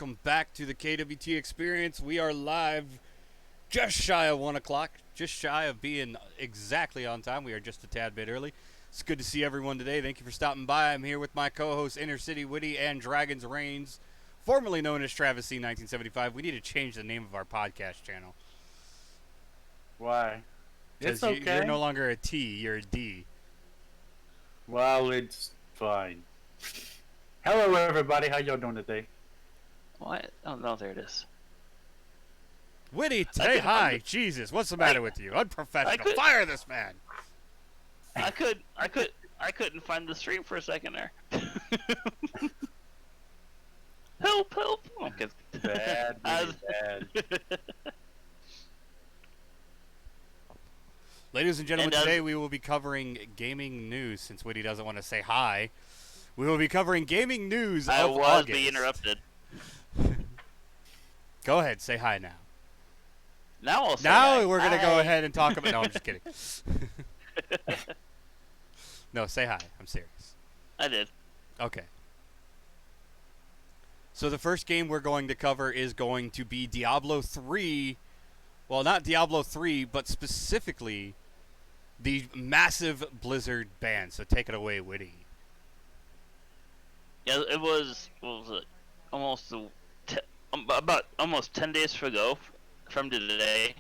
welcome back to the KWT experience. We are live just shy of 1 o'clock, just shy of being exactly on time. We are just a tad bit early. It's good to see everyone today. Thank you for stopping by. I'm here with my co-hosts Inner City Witty and Dragons Reigns, formerly known as Travis C. 1975. We need to change the name of our podcast channel. Why? Because It's okay. you're no longer a T, you're a D. Well, it's fine. Hello, everybody. How y'all doing today? What? Oh no, there it is. Witty, say hi. Jesus, what's the matter with you? Unprofessional. Fire this man. I couldn't find the stream for a second there. Help! Okay. Bad, really bad. Ladies and gentlemen, today we will be covering gaming news. Since Witty doesn't want to say hi, we will be covering gaming news of August. I was being interrupted. Go ahead, say hi now. Now I'll say Now hi. we're going to go ahead and talk about... No, I'm just kidding. No, say hi. I'm serious. I did. Okay. So the first game we're going to cover is going to be Diablo 3. Well, not Diablo 3, but specifically the massive Blizzard ban. So take it away, Witty. Yeah, it was. What was it? About almost 10 days ago from today.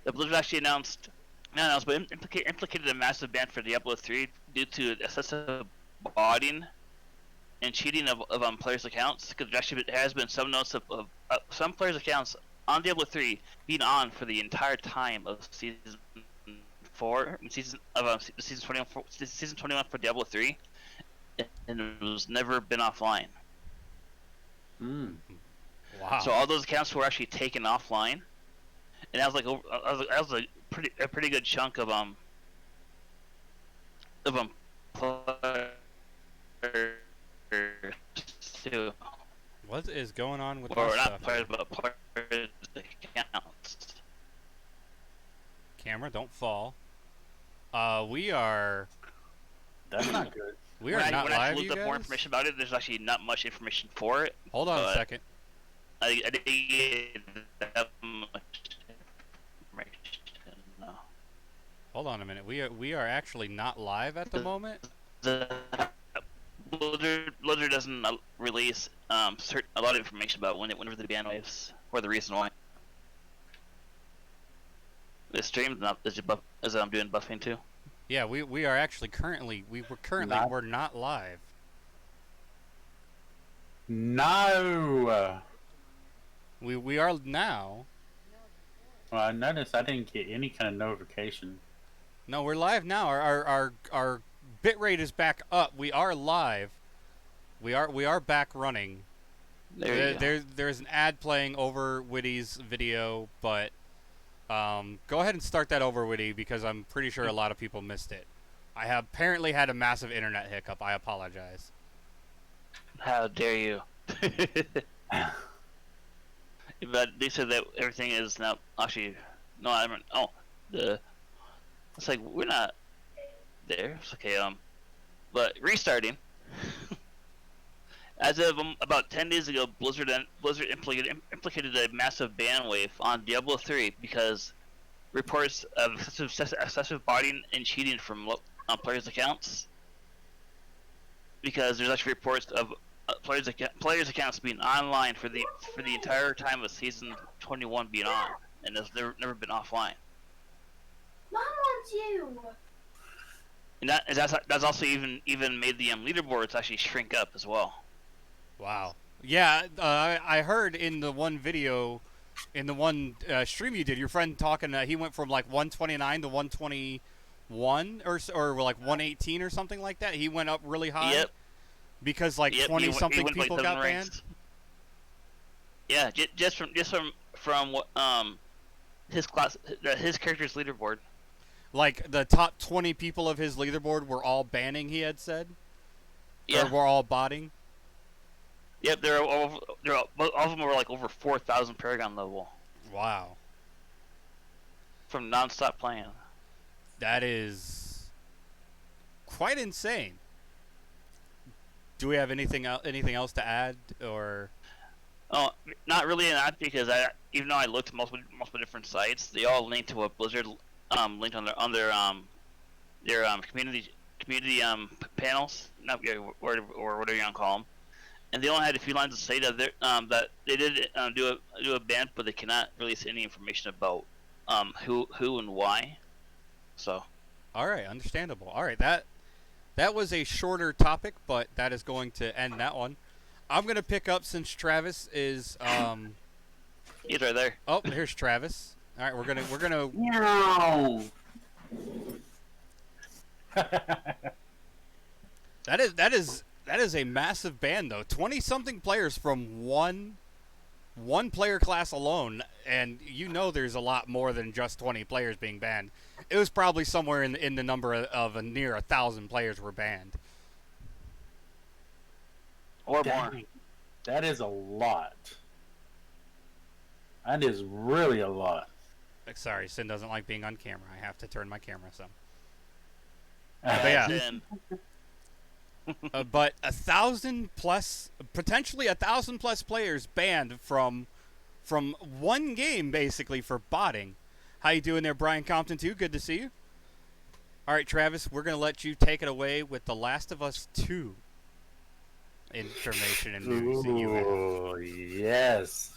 The Blizzard actually announced, but implicated a massive ban for Diablo 3 due to excessive botting and cheating of players' accounts. Because there has been some notes of some players' accounts on Diablo 3 being on for the entire time of season 21 for Diablo 3, and it was never been offline. Wow. So all those accounts were actually taken offline, and that was a pretty good chunk of players too. What is going on with Or this not stuff? players, but players accounts. Camera, don't fall. We are... That's not good. We are not when I live, looked you up guys? more information about it, there's actually not much information for it. Hold on a second. I didn't get that much information. No. Hold on a minute. We are actually not live at the moment? Blizzard doesn't release a lot of information about whenever the ban waves or the reason why. The stream's not as I'm doing buffing too. Yeah, we are actually currently we're not live. No. We are now. Well, I noticed I didn't get any kind of notification. No, we're live now. Our bit rate is back up. We are live. We are back running. There's an ad playing over Witty's video, but go ahead and start that over, Witty, because I'm pretty sure a lot of people missed it. I have apparently had a massive internet hiccup. I apologize. How dare you? But they said that everything is now actually no. I mean, it's like we're not there. It's okay. But restarting. As of about 10 days ago, Blizzard implicated a massive ban wave on Diablo 3 because reports of excessive botting and cheating from players' accounts. Because there's actually reports of players' accounts being online for the entire time of season 21 being on, and it's never been offline. Mom wants you. And that's also even made the leaderboards actually shrink up as well. Wow. Yeah, I heard in the one video, in the one stream you did, your friend talking. He went from like 129 to 121 or like 118 or something like that. He went up really high. Yep. Because like 20 something people like got banned. banned. Yeah, just from what his character's leaderboard. Like the top 20 people of his leaderboard were all banning. He had said. Yeah. Or were all botting. Yep, all of them were like over 4,000 Paragon level. Wow. From non-stop playing. That is quite insane. Do we have anything else to add, or? not really not because even though I looked multiple different sites, they all link to a Blizzard link on their community panels, not or whatever you want to call them. And they only had a few lines to say that they did do a ban, but they cannot release any information about who and why. So. All right, understandable. All right, that was a shorter topic, but that is going to end that one. I'm gonna pick up since Travis is. He's right there. Oh, here's Travis. All right, we're gonna. No. That is a massive ban though. 20-something players from one player class alone, and you know there's a lot more than just 20 players being banned. It was probably somewhere in the number of near 1,000 players were banned. Or Dang. more. That is a lot. That is really a lot. Sorry, Sin doesn't like being on camera. I have to turn my camera some. But yeah. But 1,000 plus, potentially 1,000 plus players banned from one game basically for botting. How you doing there, Brian Compton? Too good to see you. All right, Travis, we're gonna let you take it away with The Last of Us 2 information and news that you have. Oh, yes.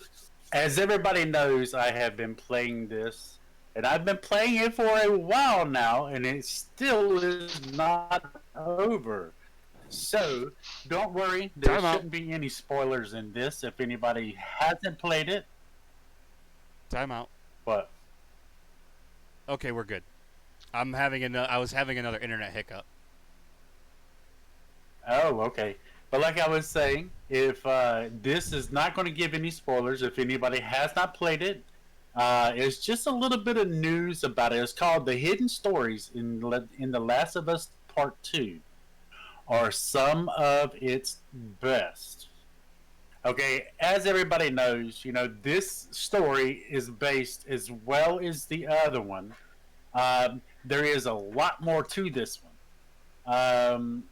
As everybody knows, I have been playing this, and I've been playing it for a while now, and it still is not over. So, don't worry, there shouldn't be any spoilers in this if anybody hasn't played it. Time out. What? Okay, we're good. I was having another internet hiccup. Oh, okay. But like I was saying, if this is not going to give any spoilers, if anybody has not played it, it's just a little bit of news about it. It's called The Hidden Stories in The Last of Us Part 2 are some of its best. Okay, as everybody knows, this story is based as well as the other one. There is a lot more to this one.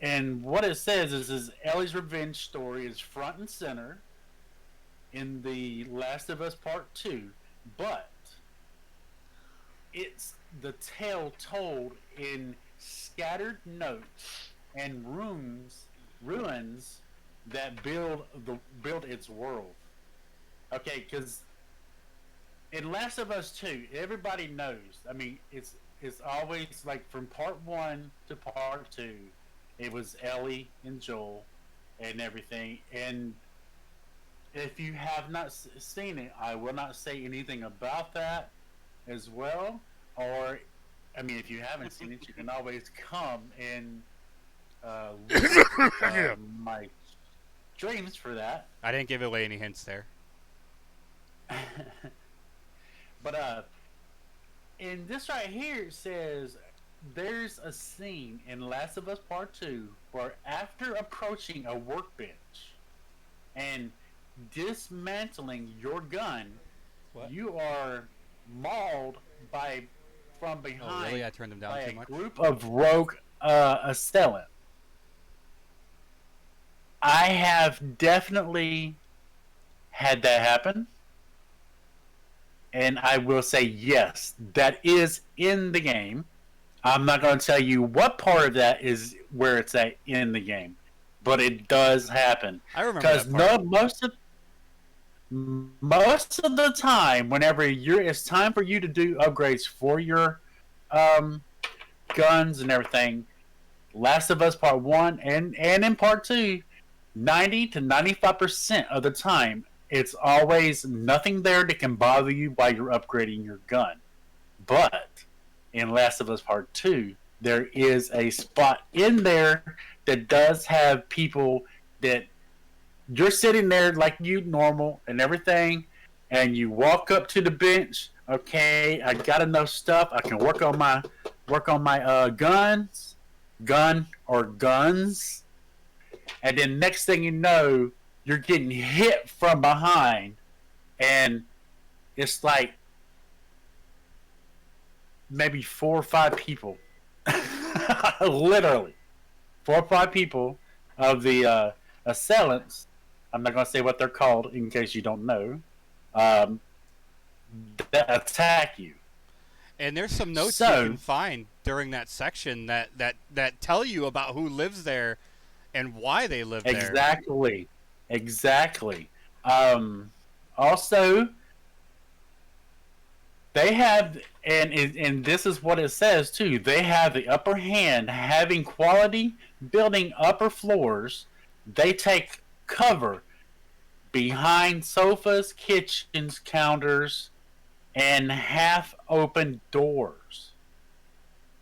And what it says is Ellie's revenge story is front and center in The Last of Us Part 2, but it's the tale told in scattered notes and ruins that build its world. Okay, because in Last of Us 2, everybody knows. I mean, it's always like from Part 1 to Part 2. It was Ellie and Joel and everything. And if you have not seen it, I will not say anything about that as well. Or, I mean, if you haven't seen it, you can always come and look my streams for that. I didn't give away any hints there. But, in this right here, it says there's a scene in Last of Us Part 2 where after approaching a workbench and dismantling your gun, you are mauled from behind. Oh, really? I turned them down by too much? a group of rogue assailants. I have definitely had that happen. And I will say yes, that is in the game. I'm not going to tell you what part of that is where it's at in the game, but it does happen. I remember that part. Most of the time, whenever it's time for you to do upgrades for your guns and everything, Last of Us Part 1 and in Part 2, 90 to 95% of the time, it's always nothing there that can bother you while you're upgrading your gun. But in Last of Us Part 2, there is a spot in there that does have people that you're sitting there like you normal and everything, and you walk up to the bench. Okay, I got enough stuff. I can work on my guns, and then next thing you know, you're getting hit from behind, and it's like maybe 4 or 5 people, literally 4 or 5 people of the assailants I'm not going to say what they're called in case you don't know. Um, that attack you. And there's some notes you can find during that section that tell you about who lives there and why they live there. Exactly. Also, they have, and this is what it says too. They have the upper hand, having quality building upper floors. They take cover behind sofas, kitchens, counters, and half-open doors.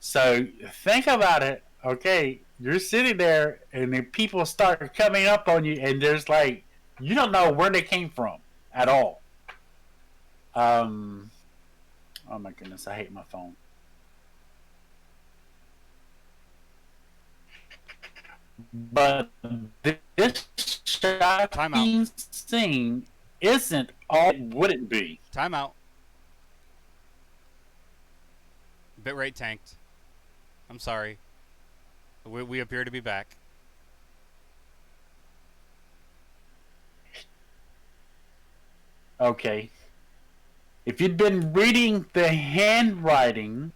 So think about it. Okay, you're sitting there, and then people start coming up on you, and there's like you don't know where they came from at all. Oh my goodness, I hate my phone. But this shocking scene isn't all it wouldn't be. Timeout. Bitrate tanked. I'm sorry. We appear to be back. Okay. If you'd been reading the handwriting,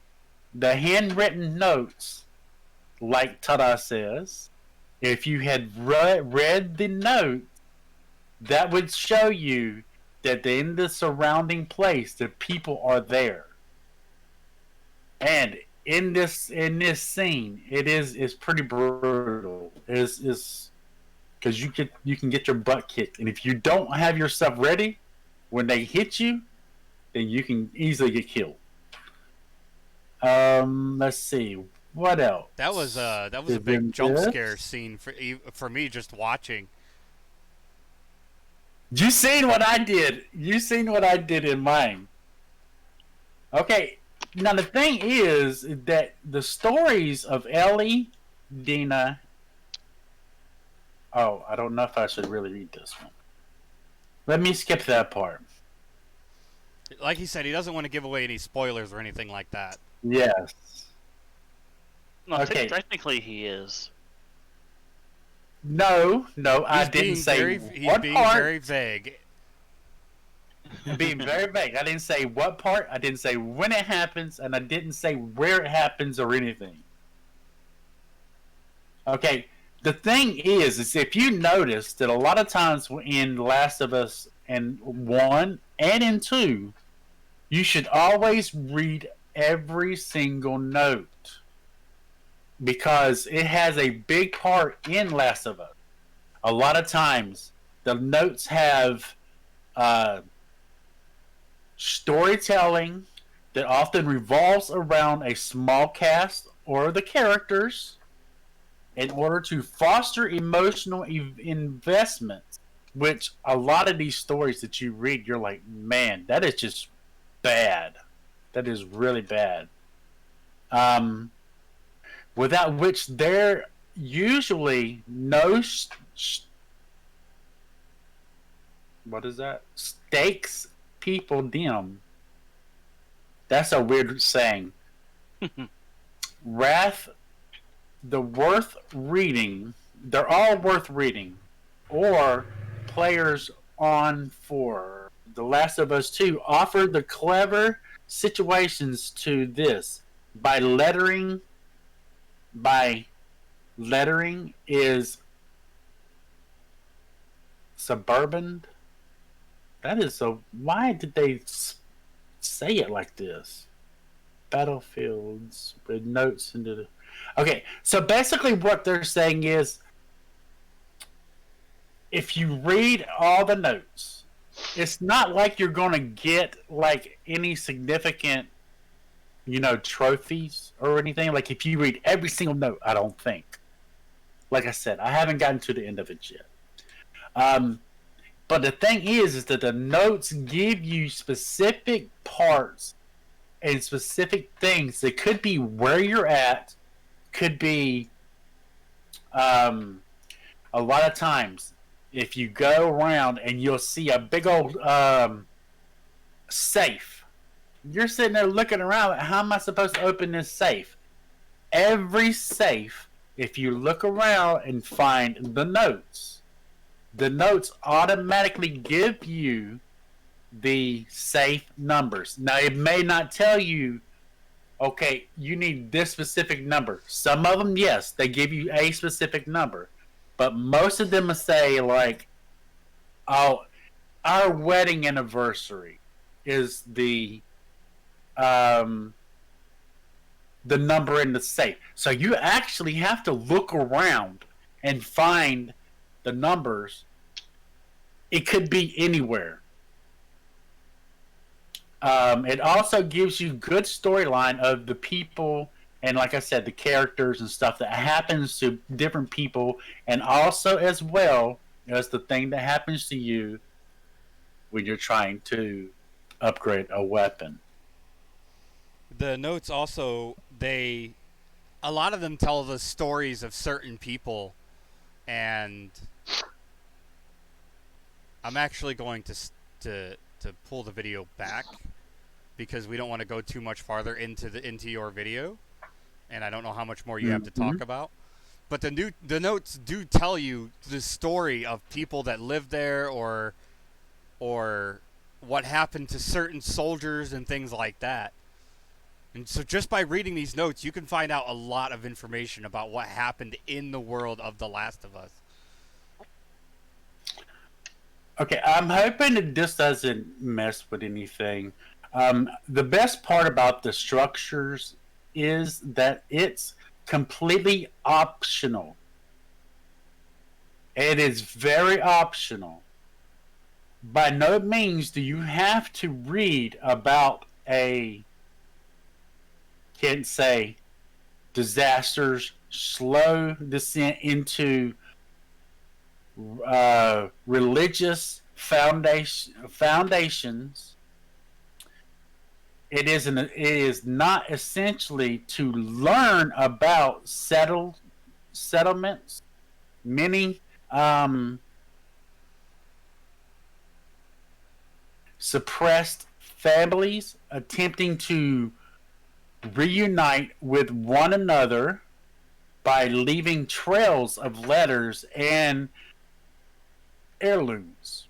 the handwritten notes, like Tada says, if you had read the note, that would show you that in the surrounding place, the people are there. And in this scene, it's pretty brutal. Is because you can get your butt kicked, and if you don't have yourself ready when they hit you, then you can easily get killed. Let's see what else. That was a big jump scare scene for me just watching. You seen what I did? You seen what I did in mine? Okay. Now the thing is that the stories of Ellie, Dina. Oh, I don't know if I should really read this one. Let me skip that part. Like he said, he doesn't want to give away any spoilers or anything like that. Yes. No, okay. Technically he is. No, I didn't say he's being very vague. Being very vague. I didn't say what part, I didn't say when it happens, and I didn't say where it happens or anything. Okay, the thing is if you notice that a lot of times in Last of Us in 1 and in 2, you should always read every single note. Because it has a big part in Last of Us. A lot of times, the notes have storytelling that often revolves around a small cast or the characters in order to foster emotional investment, which a lot of these stories that you read, you're like, man, that is just bad. That is really bad. Without which there usually no what is that? Stakes people dim. That's a weird saying. Wrath, the worth reading. They're all worth reading, or players on for The Last of Us 2 offered the clever situations to this by lettering. Lettering is suburban. That is so. Why did they say it like this? Battlefields with notes into the. Okay, so basically what they're saying is, if you read all the notes, it's not like you're going to get like any significant, trophies or anything. Like if you read every single note, I don't think. Like I said, I haven't gotten to the end of it yet. But the thing is that the notes give you specific parts and specific things that could be where you're at, could be a lot of times if you go around and you'll see a big old safe. You're sitting there looking around, like, how am I supposed to open this safe? Every safe, if you look around and find the notes, the notes automatically give you the safe numbers. Now, it may not tell you, okay, you need this specific number. Some of them, yes, they give you a specific number. But most of them will say, like, oh, our wedding anniversary is the number in the safe. So you actually have to look around and find the numbers. It could be anywhere. It also gives you good storyline of the people and, like I said, the characters and stuff that happens to different people, and also as well as the thing that happens to you when you're trying to upgrade a weapon. The notes also, a lot of them tell the stories of certain people, and I'm actually going to pull the video back because we don't want to go too much farther into your video, and I don't know how much more you have to talk about. But the notes do tell you the story of people that live there, or what happened to certain soldiers and things like that. And so just by reading these notes, you can find out a lot of information about what happened in the world of The Last of Us. Okay, I'm hoping that this doesn't mess with anything. The best part about the structures is that it's completely optional. It is very optional. By no means do you have to read about can't say, disasters, slow descent into religious foundations. It is not essentially to learn about settlements. Many suppressed families attempting to reunite with one another by leaving trails of letters and heirlooms.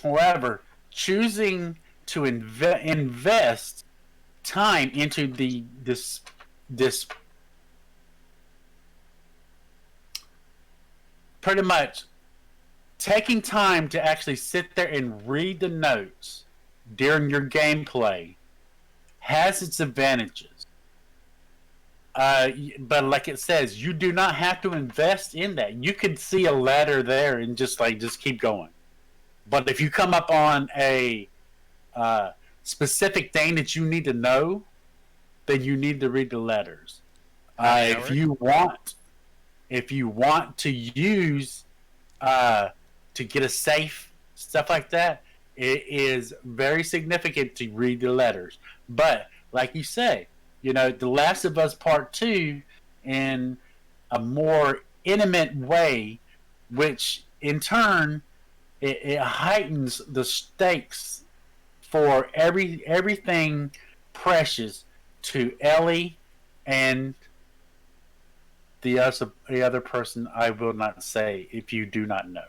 However, choosing to invest time into this pretty much taking time to actually sit there and read the notes during your gameplay has its advantages. But like it says, you do not have to invest in that. You could see a letter there and just keep going. But if you come up on a specific thing that you need to know, then you need to read the letters. If you want to use to get a safe, stuff like that, it is very significant to read the letters. But like you say, The Last of Us Part 2 in a more intimate way, which in turn it heightens the stakes for everything precious to Ellie and the other person I will not say if you do not know.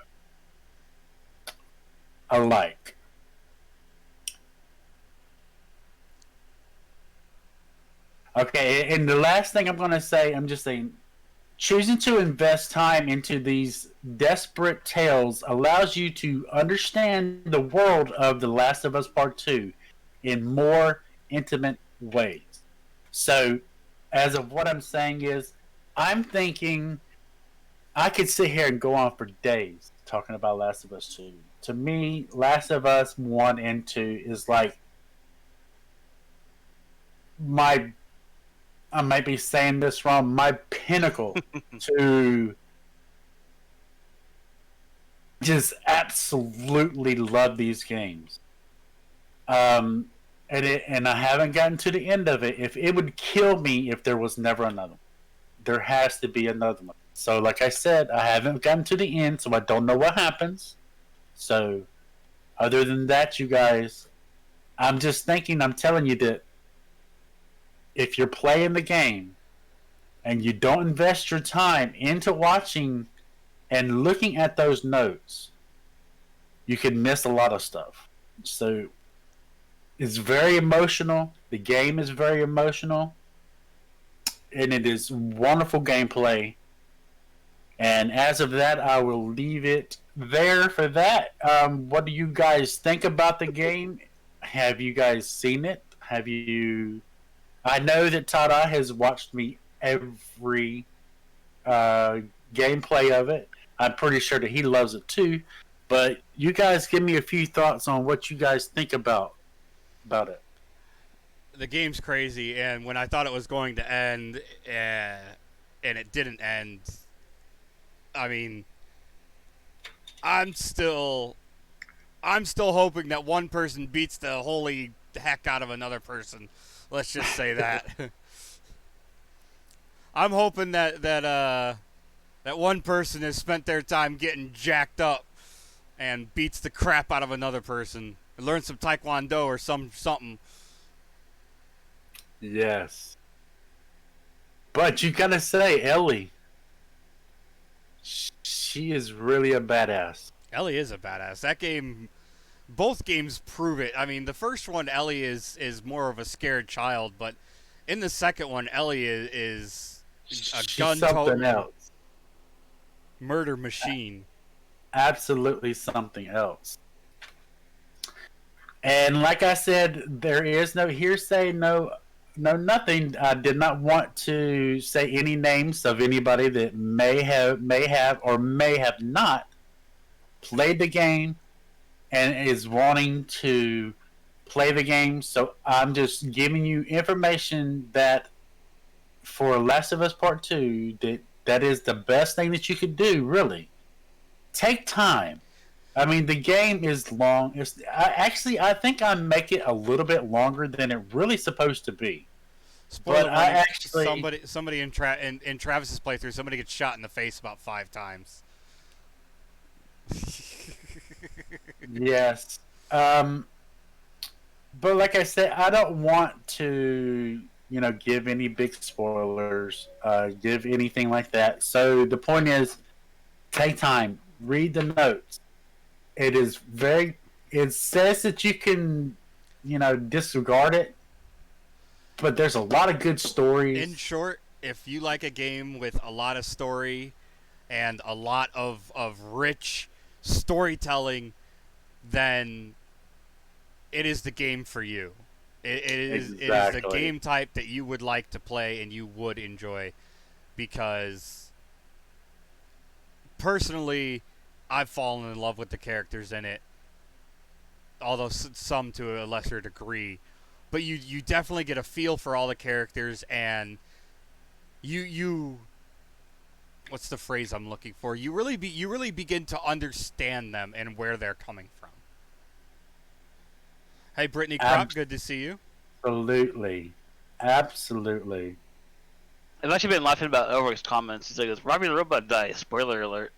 Alike. Okay, and the last thing I'm going to say, I'm just saying, choosing to invest time into these desperate tales allows you to understand the world of The Last of Us Part 2 in more intimate ways. So, as of what I'm saying is, I'm thinking I could sit here and go on for days talking about Last of Us 2. To me, Last of Us 1 and 2 is like I might be saying this wrong, my pinnacle to just absolutely love these games. And I haven't gotten to the end of it. If it would kill me if there was never another one. There has to be another one. So like I said, I haven't gotten to the end, so I don't know what happens. So other than that, you guys, I'm telling you that if you're playing the game and you don't invest your time into watching And looking at those notes, you can miss a lot of stuff. So it's very emotional. The game is very emotional, and it is wonderful gameplay. And as of that, I will leave it there for that. What do you guys think about the game? Have you guys seen it? Have you? I know that Tada has watched me every uh, gameplay of it. I'm pretty sure that he loves it too. But you guys give me a few thoughts on what you guys think about it. The game's crazy, and when I thought it was going to end, and it didn't end, I mean, I'm still hoping that one person beats the holy heck out of another person. Let's just say that. I'm hoping that one person has spent their time getting jacked up and beats the crap out of another person. Learn some taekwondo or something. Yes. But you gotta say, Ellie, she is really a badass. Ellie is a badass. That game, both games prove it. I mean, the first one, Ellie is more of a scared child, but in the second one, Ellie is a gun-toting else. Murder machine. Absolutely something else. And like I said, there is no hearsay, no nothing. I did not want to say any names of anybody that may have or may have not played the game and is wanting to play the game. So I'm just giving you information that for Last of Us Part 2, that is the best thing that you could do, really. Take time. I mean, the game is long. I think I make it a little bit longer than it really supposed to be. Spoiler but I actually somebody in Travis's playthrough, somebody gets shot in the face about 5 times. Yes. But like I said, I don't want to, give any big spoilers, give anything like that. So the point is, take time, read the notes. It says that you can, disregard it, but there's a lot of good stories. In short, if you like a game with a lot of story and a lot of rich storytelling, then it is the game for you. It is the game type that you would like to play and you would enjoy, because personally, I've fallen in love with the characters in it, although some to a lesser degree. But you definitely get a feel for all the characters, and you what's the phrase I'm looking for? You really begin to understand them and where they're coming from. Hey, Brittany Crop, good to see you. Absolutely. I've actually been laughing about Elric's comments. He's like, Robbie the Robot dies. Spoiler alert.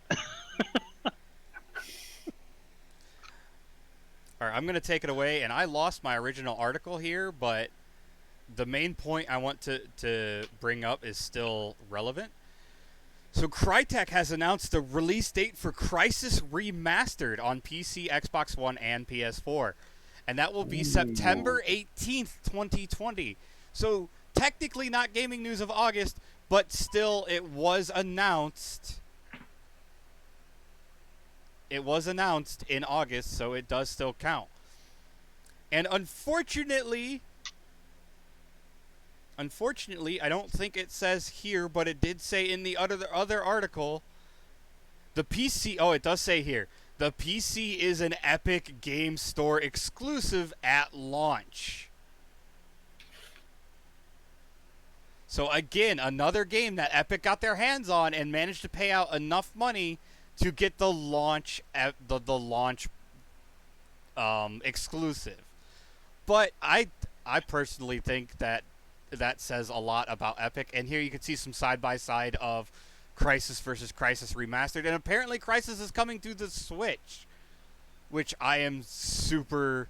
All right, I'm going to take it away, and I lost my original article here, but the main point I want to bring up is still relevant. So Crytek has announced the release date for Crysis Remastered on PC, Xbox One, and PS4, and that will be September 18th, 2020. So technically not gaming news of August, but still it was announced. It was announced in August, so it does still count. And unfortunately, I don't think it says here, but it did say in the other article, the PC, it does say here, the PC is an Epic Game Store exclusive at launch. So again, another game that Epic got their hands on and managed to pay out enough money to get the launch exclusive. But I personally think that says a lot about Epic. And here you can see some side-by-side of Crysis versus Crysis Remastered. And apparently Crysis is coming to the Switch, which I am super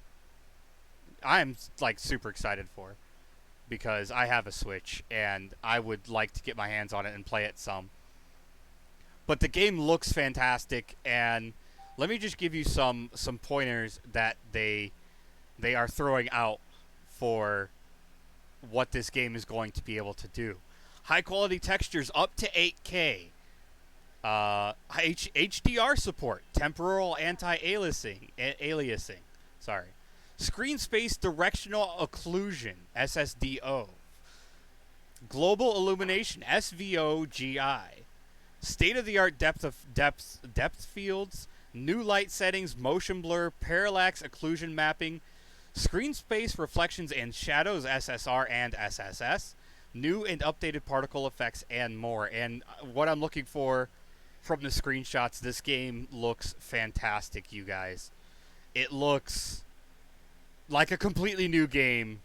excited for, because I have a Switch and I would like to get my hands on it and play it some. But the game looks fantastic, and let me just give you some pointers that they are throwing out for what this game is going to be able to do. High quality textures up to 8K. HDR support, temporal anti-aliasing. Sorry. Screen space directional occlusion, SSDO. Global illumination, SVOGI. State-of-the-art depth fields, new light settings, motion blur, parallax occlusion mapping, screen space reflections and shadows, SSR and SSS, new and updated particle effects, and more. And what I'm looking for from the screenshots, this game looks fantastic, you guys. It looks like a completely new game,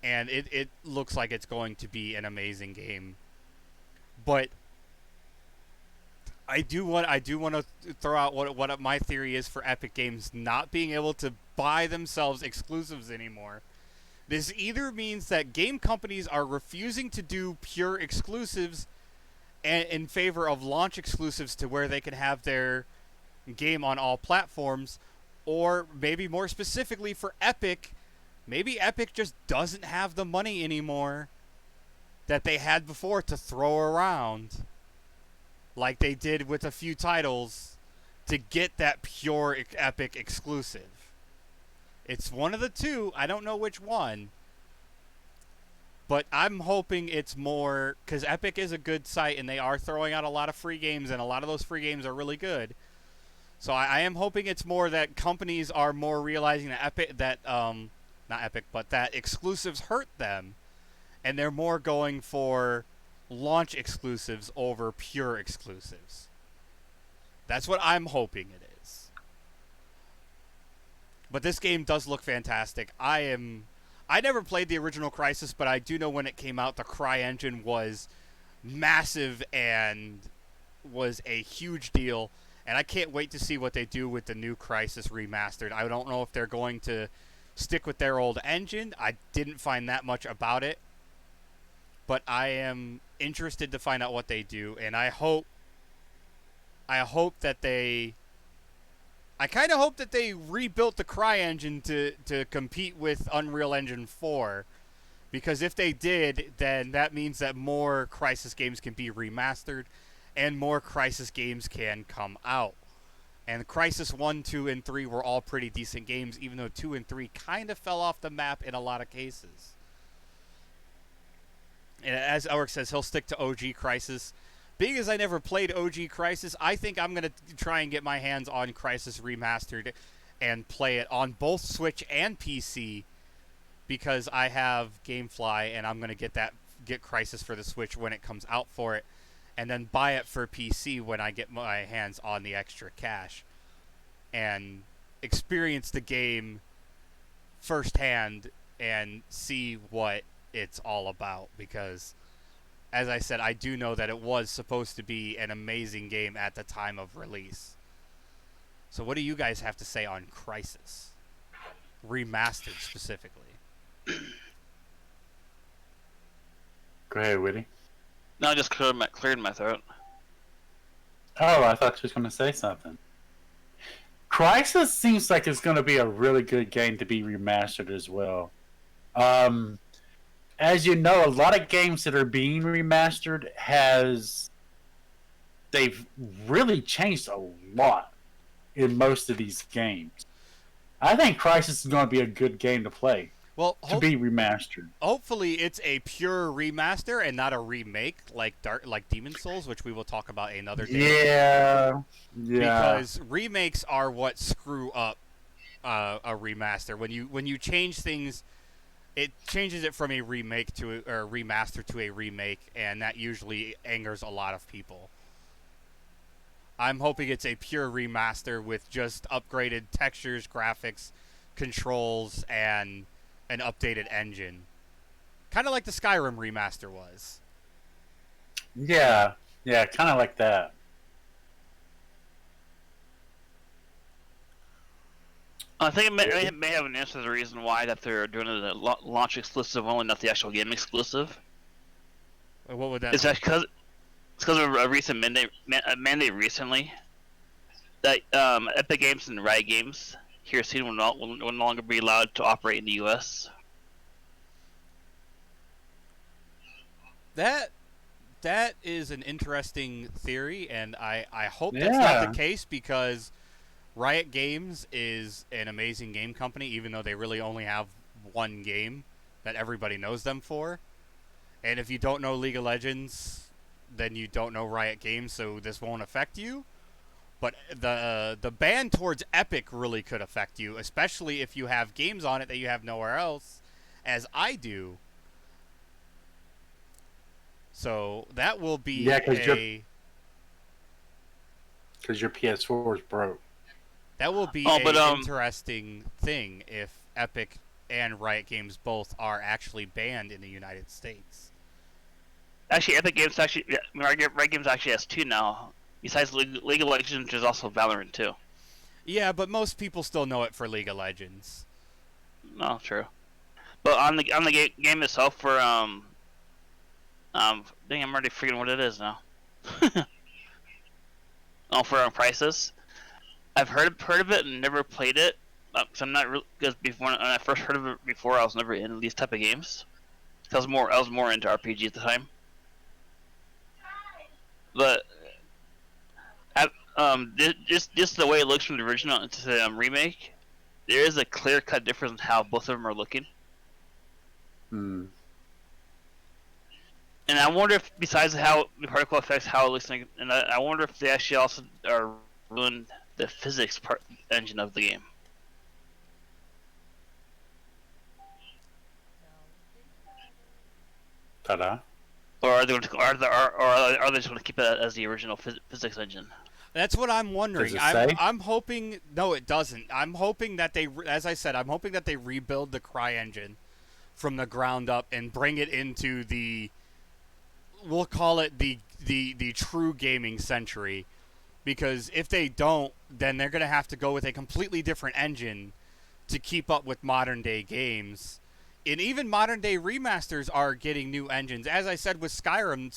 and it looks like it's going to be an amazing game. But I do want to throw out what my theory is for Epic Games not being able to buy themselves exclusives anymore. This either means that game companies are refusing to do pure exclusives in favor of launch exclusives to where they can have their game on all platforms, or maybe more specifically for Epic, maybe Epic just doesn't have the money anymore that they had before to throw around like they did with a few titles to get that pure Epic exclusive. It's one of the two. I don't know which one. But I'm hoping it's more, because Epic is a good site and they are throwing out a lot of free games, and a lot of those free games are really good. So I am hoping it's more that companies are more realizing that not Epic, but that exclusives hurt them, and they're more going for launch exclusives over pure exclusives. That's what I'm hoping it is. But this game does look fantastic. I never played the original Crysis, but I do know when it came out, the CryEngine was massive and was a huge deal. And I can't wait to see what they do with the new Crysis remastered. I don't know if they're going to stick with their old engine. I didn't find that much about it. But I am interested to find out what they do. And I hope that they... I kind of hope that they rebuilt the CryEngine to compete with Unreal Engine 4. Because if they did, then that means that more Crysis games can be remastered and more Crysis games can come out. And Crysis 1, 2, and 3 were all pretty decent games, even though 2 and 3 kind of fell off the map in a lot of cases. And as Elric says, he'll stick to OG Crysis. Being as I never played OG Crysis, I think I'm going to try and get my hands on Crysis Remastered and play it on both Switch and PC, because I have GameFly and I'm going to get Crysis for the Switch when it comes out for it, and then buy it for PC when I get my hands on the extra cash and experience the game firsthand and see what it's all about, because as I said, I do know that it was supposed to be an amazing game at the time of release. So what do you guys have to say on Crysis Remastered specifically? Go ahead, Whitty. No, I just cleared my throat. Oh, I thought you was going to say something. Crysis seems like it's going to be a really good game to be remastered as well. As you know, a lot of games that are being remastered they've really changed a lot in most of these games. I think Crysis is going to be a good game to play. Well, to be remastered. Hopefully, it's a pure remaster and not a remake like Demon's Souls, which we will talk about another day. Yeah. Because remakes are what screw up a remaster. When you change things, it changes it from a remake to a remaster to a remake, and that usually angers a lot of people. I'm hoping it's a pure remaster with just upgraded textures, graphics, controls, and an updated engine. Kind of like the Skyrim remaster was. Yeah, kind of like that. I think it may have an answer to the reason why that they're doing it a launch exclusive only, not the actual game exclusive. What would that? Is that because because of a recent mandate recently that Epic Games and Riot Games here soon will no longer be allowed to operate in the U.S. That is an interesting theory, and I hope that's not the case, because Riot Games is an amazing game company, even though they really only have one game that everybody knows them for. And if you don't know League of Legends, then you don't know Riot Games, so this won't affect you. But the ban towards Epic really could affect you, especially if you have games on it that you have nowhere else, as I do. So that will be because your PS4 is broke. That will be an interesting thing if Epic and Riot Games both are actually banned in the United States. Actually, Riot Games actually has two now. Besides League of Legends, there's also Valorant too. Yeah, but most people still know it for League of Legends. No, true. But on the game itself, for dang, I'm already forgetting what it is now. For prices, I've heard of it and never played it. So I'm not really, because when I first heard of it before, I was never into these type of games. I was more into RPG at the time. But just the way it looks from the original to the remake, there is a clear-cut difference in how both of them are looking. Hmm. And I wonder if, besides how the particle affects how it looks like, and I wonder if they actually also are ruining the physics engine of the game. Ta-da. Or are they just going to keep it as the original physics engine? That's what I'm wondering. I'm hoping. No, it doesn't. I'm hoping that they, as I said, I'm hoping that they rebuild the Cry engine from the ground up and bring it into the, we'll call it the true gaming century, because if they don't, then they're going to have to go with a completely different engine to keep up with modern day games. And even modern day remasters are getting new engines. As I said with Skyrim,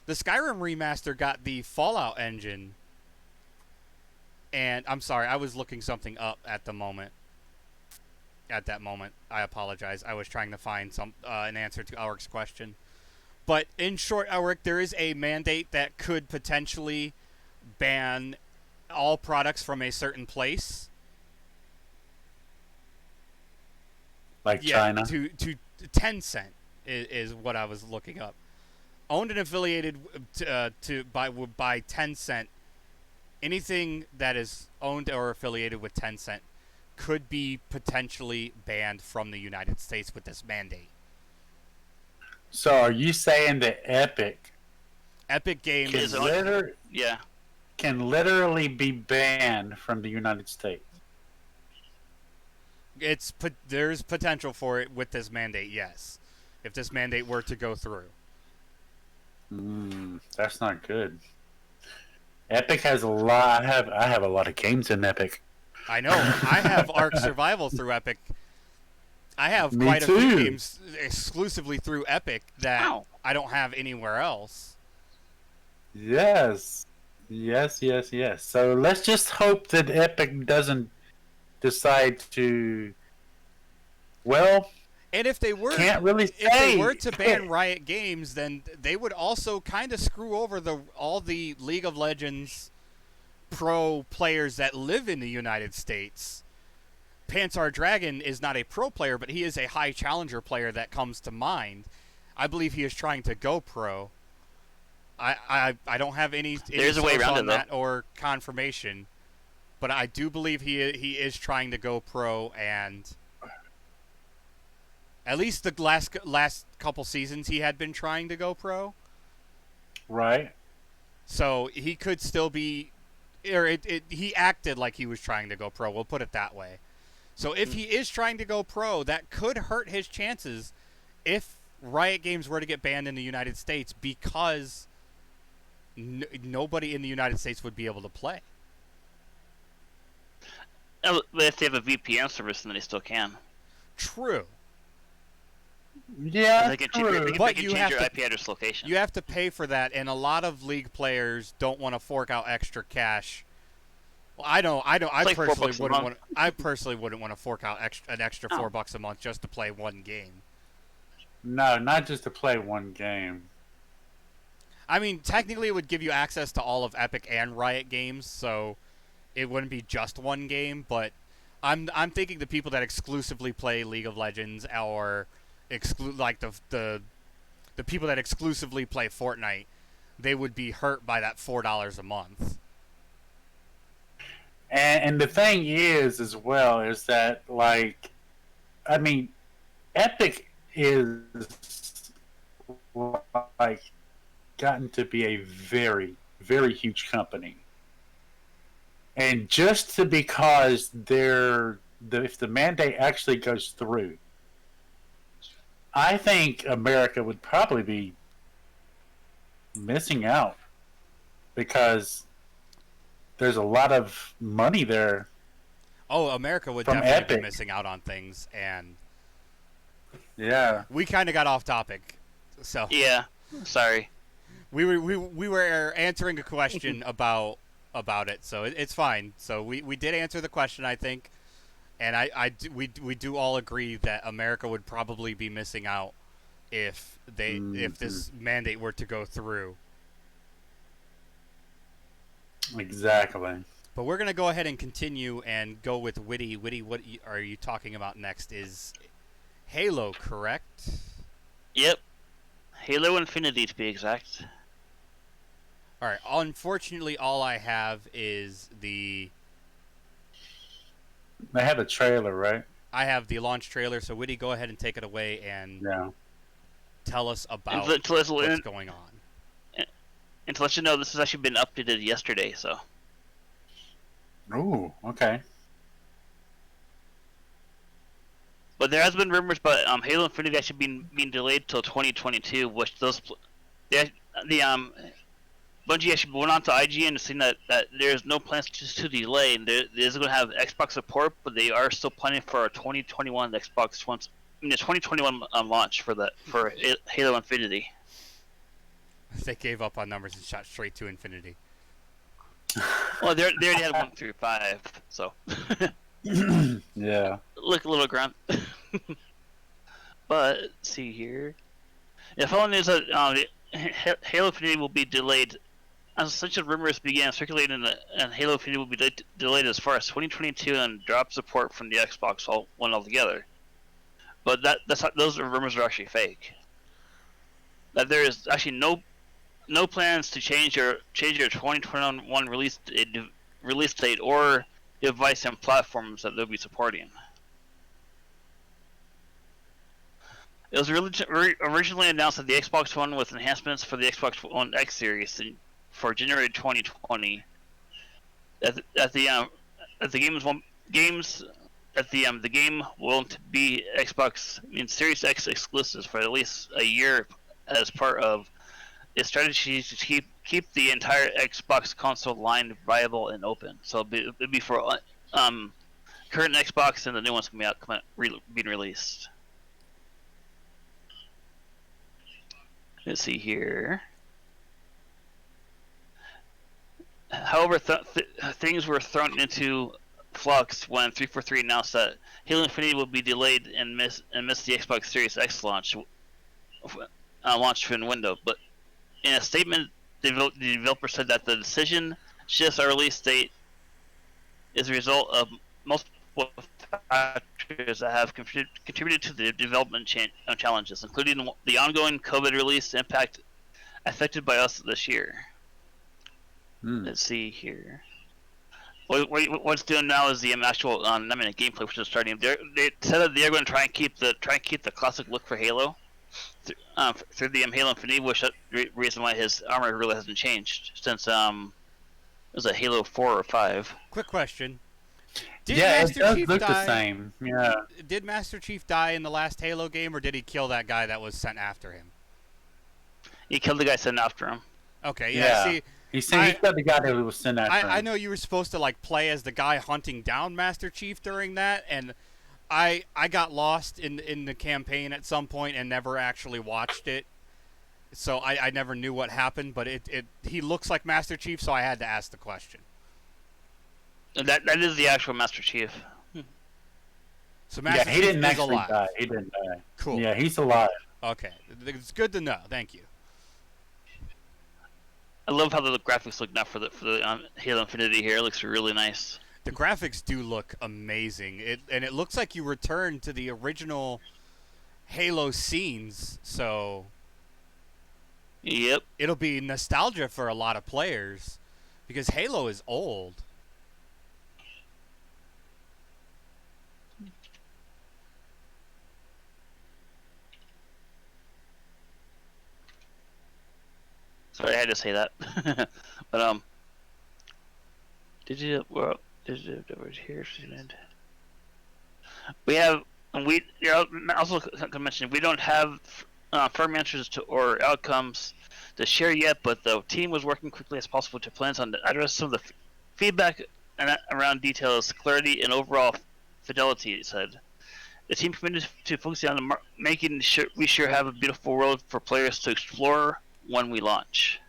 the Skyrim remaster got the Fallout engine. And I'm sorry, I was looking something up at that moment. I apologize. I was trying to find an answer to Ulrich's question. But in short, Ulrich, there is a mandate that could potentially ban all products from a certain place. Like China? To Tencent is what I was looking up. Owned and affiliated by Tencent. Anything that is owned or affiliated with Tencent could be potentially banned from the United States with this mandate. So are you saying that Epic Games can literally be banned from the United States? There's potential for it with this mandate, yes. If this mandate were to go through. That's not good. Epic has a lot. I have a lot of games in Epic. I know. I have Ark Survival through Epic. I have quite a few games exclusively through Epic that I don't have anywhere else. Yes. So let's just hope that Epic doesn't decide to. Well, and if they were to ban Riot Games, then they would also kind of screw over all the League of Legends pro players that live in the United States. Panzer Dragon is not a pro player, but he is a high challenger player that comes to mind. I believe he is trying to go pro. I don't have any There's a way around on that or confirmation, but I do believe he is trying to go pro, and at least the last couple seasons he had been trying to go pro. Right. So he could still be, or he acted like he was trying to go pro. We'll put it that way. So if he is trying to go pro, that could hurt his chances if Riot Games were to get banned in the United States, because nobody in the United States would be able to play. If they have a VPN service, then they still can. True. Yeah, They can true. But change you have your to- IP address location. You have to pay for that, and a lot of League players don't want to fork out extra cash. Well, I don't. I like personally $4 a wouldn't month. want. I personally wouldn't want to fork out an extra Oh. $4 a month just to play one game. No, not just to play one game. I mean, technically, it would give you access to all of Epic and Riot games, so it wouldn't be just one game. But I'm thinking the people that exclusively play League of Legends or like the people that exclusively play Fortnite, they would be hurt by that $4 a month. And the thing is, as well, is that, like, I mean, Epic is, like, gotten to be a very, very huge company. And just because if the mandate actually goes through, I think America would probably be missing out because there's a lot of money there. Oh, America would From definitely Epic. be missing out on things, and Yeah. we kind of got off topic. So Yeah, sorry. we were answering a question about it, so it's fine. So we did answer the question, I think, and we do all agree that America would probably be missing out if this mandate were to go through. Exactly. But we're gonna go ahead and continue and go with Witty. Witty, what are you talking about next? Is Halo, correct? Yep. Halo Infinity, to be exact. All right. Unfortunately, all I have is They have a trailer, right? I have the launch trailer. So Witty, go ahead and take it away and Yeah. tell us about And to what's going on. and to let you know, this has actually been updated yesterday, so. Ooh, okay. But there has been rumors about Halo Infinite actually being delayed till 2022, which the Bungie actually went on to IGN and saying that there's no plans to delay, and they're going to have Xbox support, but they are still planning for a 2021 Xbox One, the 2021 launch for Halo Infinity. They gave up on numbers and shot straight to infinity. Well, they already had 1 through 5, so. Yeah. Look a little grunt. But let's see here. Yeah, following news that Halo Infinity will be delayed. As such rumors began circulating, and Halo Infinity will be delayed as far as 2022 and drop support from the Xbox One altogether. But those rumors are actually fake. That there is actually no plans to change your 2021 release date or device and platforms that they'll be supporting. It was originally announced that the Xbox One with enhancements for the Xbox One X series for January 2020. The game won't be Xbox Series X exclusives for at least a year as part of its strategy to keep the entire Xbox console line viable and open. So it'll be for current Xbox and the new ones being released. Let's see here. However, things were thrown into flux when 343 announced that Halo Infinity will be delayed and miss the Xbox Series X launch in window. But in a statement, the developer said that the decision shifts our release date is a result of multiple factors that have contributed to the development challenges, including the ongoing COVID release impact affected by us this year. Let's see here. What's doing now is the actual gameplay, which is starting. They said that they're going to try and keep the classic look for Halo through the Halo Infinity, which is the reason why his armor really hasn't changed since it was a Halo 4 or 5. Quick question. Did Yeah, Master it does Chief look die? the same. Yeah. Did Master Chief die in the last Halo game, or did he kill that guy that was sent after him? He killed the guy sent after him. Okay, yeah. See, He said the guy that was sent after him. I know you were supposed to play as the guy hunting down Master Chief during that, and I got lost in the campaign at some point and never actually watched it, so I never knew what happened. But he looks like Master Chief, so I had to ask the question. That is the actual Master Chief. So Master he Chief didn't is actually alive. die. He didn't die. Cool. Yeah, he's alive. Okay, it's good to know. Thank you. I love how the graphics look now for the Halo Infinity here. It looks really nice. The graphics do look amazing. It looks like you returned to the original Halo scenes. So Yep. it'll be nostalgia for a lot of players because Halo is old. Sorry, I had to say that. But digital here. We have, and we also to mention we don't have firm answers to or outcomes to share yet, but the team was working quickly as possible to plans on address some of the feedback around details, clarity, and overall fidelity. It said the team committed to focusing on making sure we have a beautiful world for players to explore when we launch,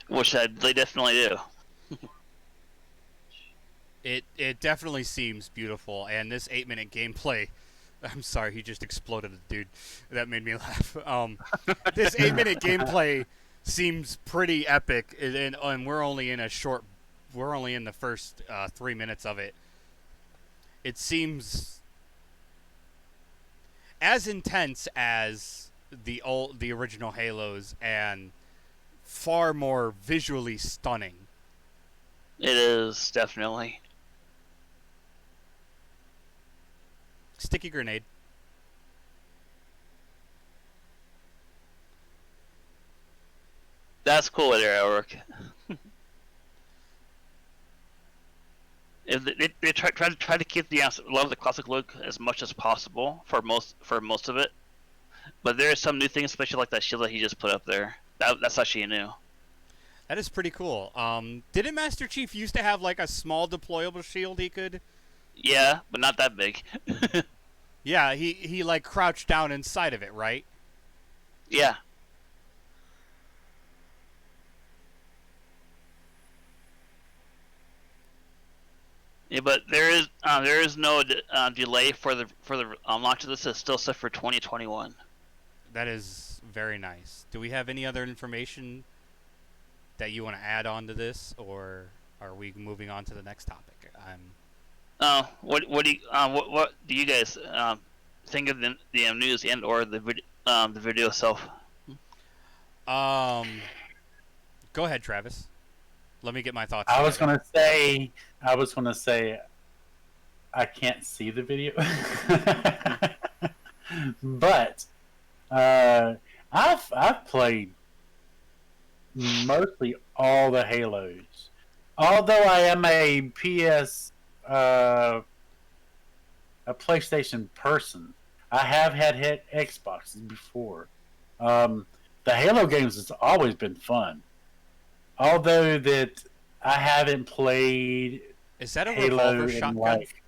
which they definitely do. It definitely seems beautiful, and this 8-minute gameplay. I'm sorry, he just exploded a dude. That made me laugh. This 8-minute gameplay seems pretty epic, and we're only in the first 3 minutes of it. It seems as intense as the original Halos, and far more visually stunning. It is definitely. Sticky grenade. That's cool with artwork. If they try to keep the love of the classic look as much as possible for most of it, but there are some new things, especially like that shield that he just put up there. That's actually new. That is pretty cool. Didn't Master Chief used to have like a small deployable shield he could? Yeah, but not that big. Yeah, he like crouched down inside of it, right? Yeah. Yeah, but there is no delay for the launch of this. It's still set for 2021. That is very nice. Do we have any other information that you want to add on to this, or are we moving on to the next topic? What do you guys think of the news and or the video itself? Go ahead, Travis. Let me get my thoughts. I was gonna say, I can't see the video, but I've played mostly all the Halos. Although I am a PlayStation person, I have had Xboxes before. The Halo games has always been fun. Although that I haven't played Is that a Halo revolver in shotgun? like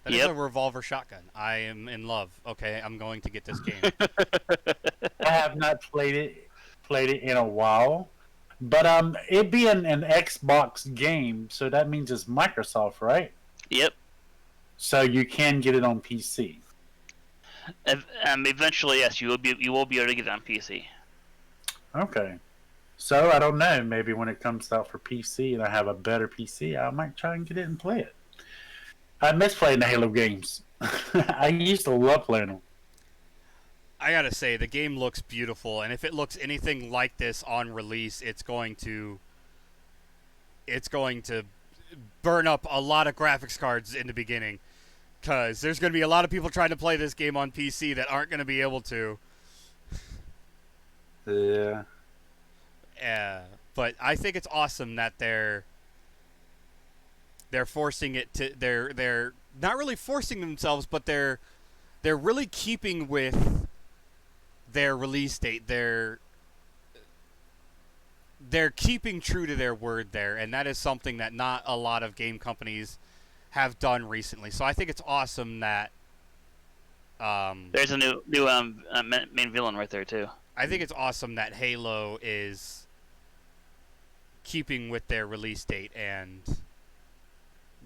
That is a revolver shotgun. I am in love. Okay, I'm going to get this game. I have not played it in a while. But it being an Xbox game, so that means it's Microsoft, right? Yep. So you can get it on PC. Eventually, yes, you will be able to get it on PC. Okay. So I don't know. Maybe when it comes out for PC and I have a better PC, I might try and get it and play it. I miss playing the Halo games. I used to love playing them. I gotta say, the game looks beautiful, and if it looks anything like this on release, it's going to burn up a lot of graphics cards in the beginning, because there's going to be a lot of people trying to play this game on PC that aren't going to be able to. Yeah. But I think it's awesome that they're forcing it to. They're not really forcing themselves, but they're really keeping with their release date. They're keeping true to their word there, and that is something that not a lot of game companies have done recently. So I think it's awesome that. There's a new main villain right there too. I think it's awesome that Halo is keeping with their release date and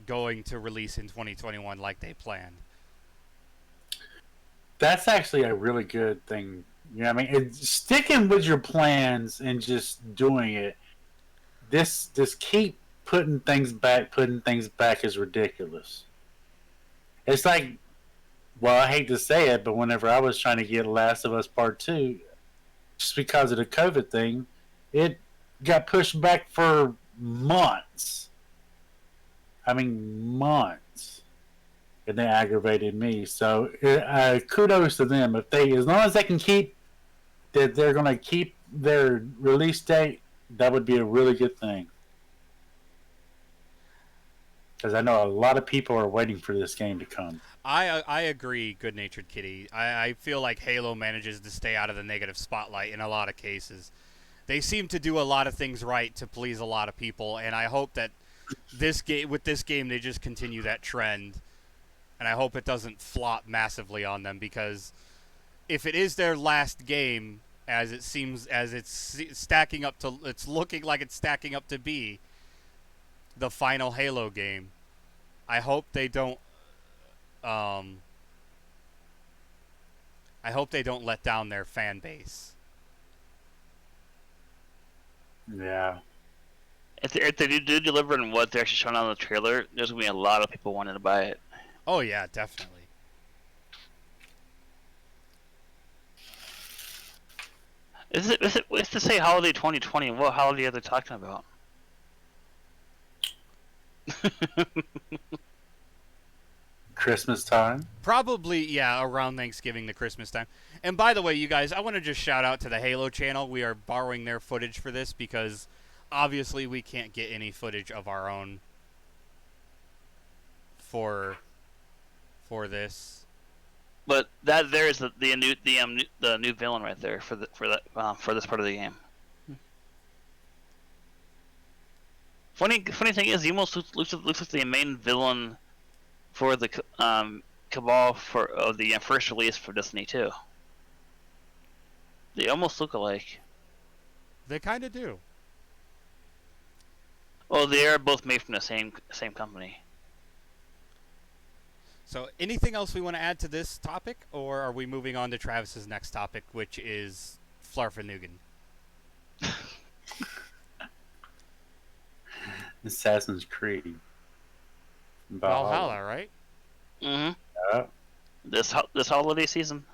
going to release in 2021 like they planned. That's actually a really good thing. You know what I mean? It's sticking with your plans and just doing it. This keep putting things back is ridiculous. It's like, well, I hate to say it, but whenever I was trying to get Last of Us Part 2, just because of the COVID thing, it got pushed back for months. I mean, months. And they aggravated me. So, kudos to them. If they, as long as they can keep that, they're going to keep their release date, that would be a really good thing. Because I know a lot of people are waiting for this game to come. I agree, Good Natured Kitty. I feel like Halo manages to stay out of the negative spotlight in a lot of cases. They seem to do a lot of things right to please a lot of people, and I hope that with this game they just continue that trend. And I hope it doesn't flop massively on them, because if it is their last game, as it seems, as it's stacking up to, it's looking like it's stacking up to be the final Halo game, I hope they don't. I hope they don't let down their fan base. Yeah. If they do deliver on what they're actually showing on the trailer, there's gonna be a lot of people wanting to buy it. Oh yeah, definitely. It's to say holiday 2020. What holiday are they talking about? Christmas time? Probably, yeah, around Thanksgiving to Christmas time. And by the way, you guys, I want to just shout out to the Halo channel. We are borrowing their footage for this because obviously we can't get any footage of our own for this. But that there is the new villain right there for this part of the game. Funny thing is, he almost looks like the main villain for the Cabal of the first release for Destiny 2. They almost look alike. They kind of do. Well, they are both made from the same company. So, anything else we want to add to this topic, or are we moving on to Travis's next topic, which is Flarfanugan? Assassin's Creed. Valhalla, right? Mm-hmm. Yeah. This holiday season.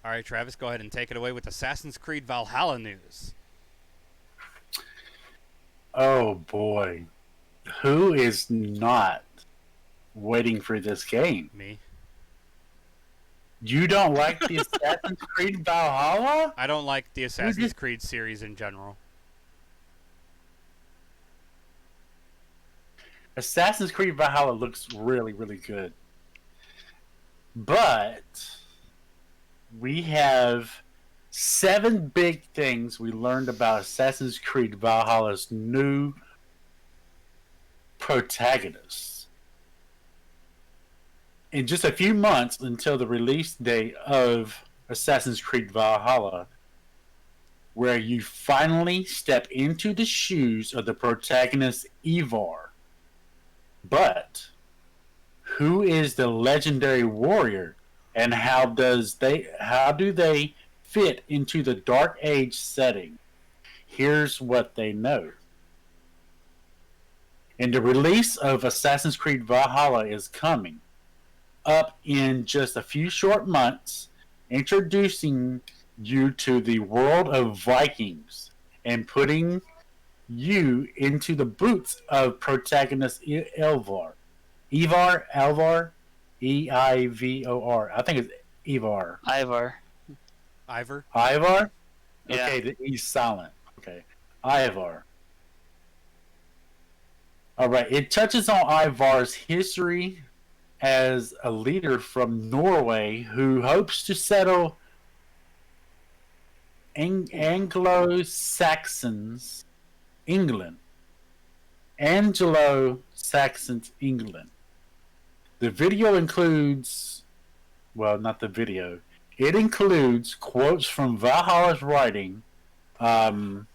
All right, Travis, go ahead and take it away with Assassin's Creed Valhalla news. Oh boy, who is not waiting for this game? Me. You don't like the Assassin's Creed Valhalla? I don't like the Assassin's Creed series in general. Assassin's Creed Valhalla looks really, really good. But we have 7 big things we learned about Assassin's Creed Valhalla's new protagonists. In just a few months until the release date of Assassin's Creed Valhalla, where you finally step into the shoes of the protagonist Ivar. But who is the legendary warrior, and how do they fit into the Dark Age setting? Here's what they know. And the release of Assassin's Creed Valhalla is coming up in just a few short months, introducing you to the world of Vikings and putting you into the boots of protagonist Elvar. Alvar? E-I-V-O-R. I think it's Ivar. Ivar. Ivar? Ivar? Yeah. Okay, the E's silent. Okay. Ivar. Alright, it touches on Ivar's history as a leader from Norway who hopes to settle Anglo-Saxons England Anglo-Saxon England. The video includes, well, not the video. It includes quotes from Valhalla's writing. Darby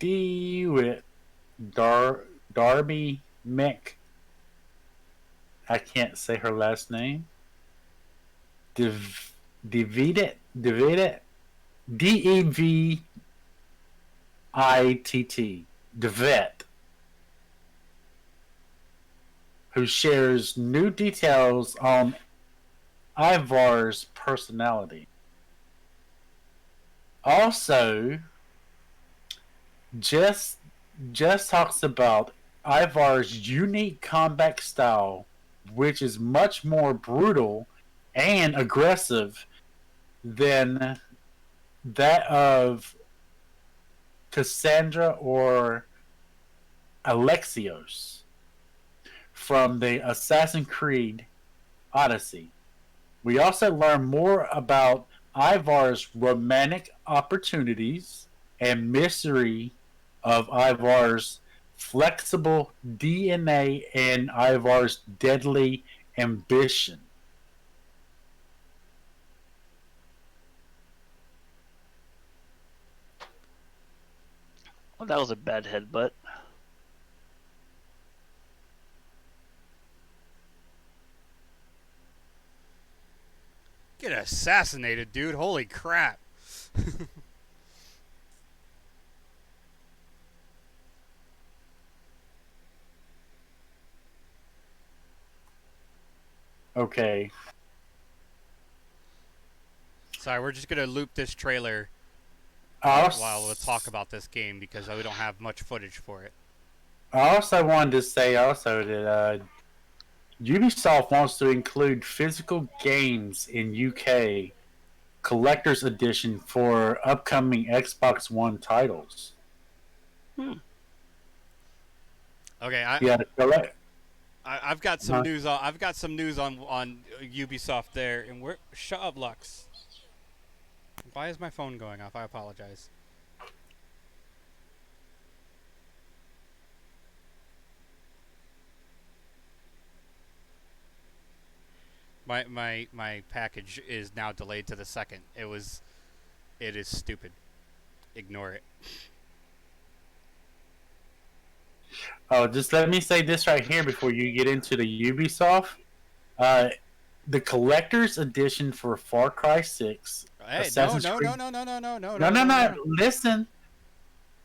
McDewitt, Darby Mc. I can't say her last name. Devitt, Devitt, Devitt, who shares new details on Ivar's personality. Also, Jess talks about Ivar's unique combat style, which is much more brutal and aggressive than that of Cassandra or Alexios from the Assassin's Creed Odyssey. We also learn more about Ivar's romantic opportunities and mystery of Ivar's flexible DNA and Ivar's deadly ambition. Well, that was a bad headbutt. Get assassinated, dude. Holy crap. Okay. Sorry, we're just going to loop this trailer while we'll talk about this game because we don't have much footage for it. I also wanted to say also that Ubisoft wants to include physical games in UK collector's edition for upcoming Xbox One titles. Okay, I've got some news on. I've got some news on Ubisoft there, and shut up, Lux. Why is my phone going off? I apologize. My package is now delayed to the second. It is stupid. Ignore it. Oh, just let me say this right here before you get into the Ubisoft. The collector's edition for Far Cry 6. Hey, No. Listen.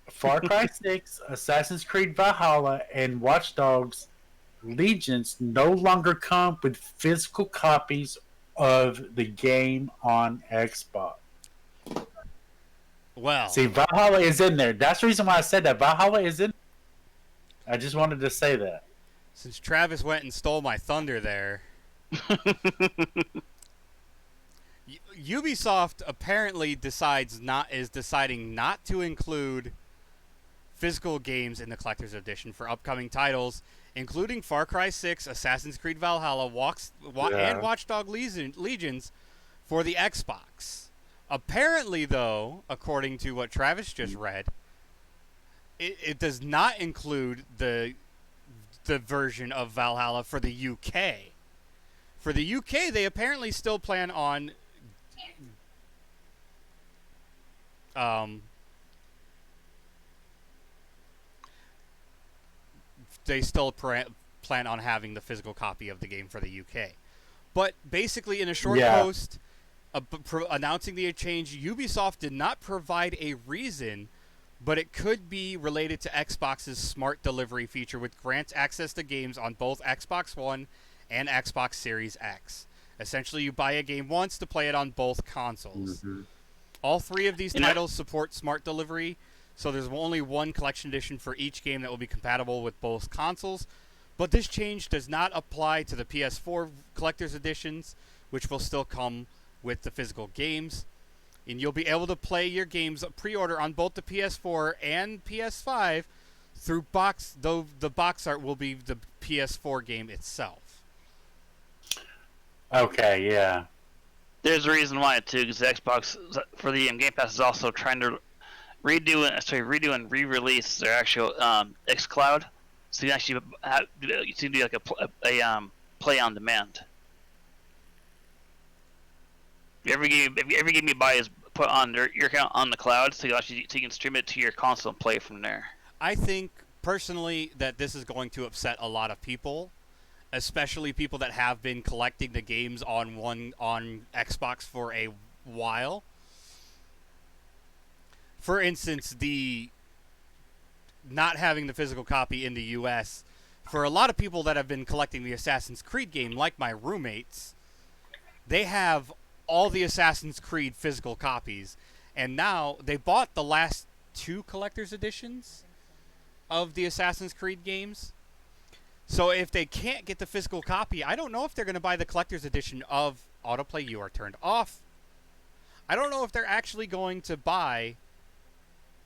Far Cry 6, Assassin's Creed Valhalla, and Watch Dogs Legions no longer come with physical copies of the game on Xbox. Well, see, Valhalla is in there. That's the reason why I said that. Valhalla is in. I just wanted to say that. Since Travis went and stole my thunder there, Ubisoft apparently is deciding not to include physical games in the collector's edition for upcoming titles, including Far Cry 6, Assassin's Creed Valhalla, and Watch Dogs Legions for the Xbox. Apparently, though, according to what Travis just read, it does not include the version of Valhalla for the UK. For the UK, they apparently still plan on they still plan on having the physical copy of the game for the UK. But basically, in a short post announcing the change, Ubisoft did not provide a reason, but it could be related to Xbox's smart delivery feature, which grants access to games on both Xbox One and Xbox Series X. Essentially, you buy a game once to play it on both consoles. Mm-hmm. All three of these titles support smart delivery, so there's only one collection edition for each game that will be compatible with both consoles. But this change does not apply to the PS4 collector's editions, which will still come with the physical games. And you'll be able to play your games pre-order on both the PS4 and PS5 through box, though the box art will be the PS4 game itself. Okay, yeah. There's a reason why, too, because Xbox, for the Game Pass, is also trying to redo and re-release their actual xCloud, so you can actually you can do like a play on demand. Every game you buy is put on your account on the cloud, so you can stream it to your console and play from there. I think personally that this is going to upset a lot of people, especially people that have been collecting the games on Xbox for a while. For instance, the not having the physical copy in the US, for a lot of people that have been collecting the Assassin's Creed game, like my roommates, they have all the Assassin's Creed physical copies, and now they bought the last 2 collector's editions of the Assassin's Creed games. So if they can't get the physical copy, I don't know if they're going to buy the collector's edition of Autoplay You Are Turned Off. I don't know if they're actually going to buy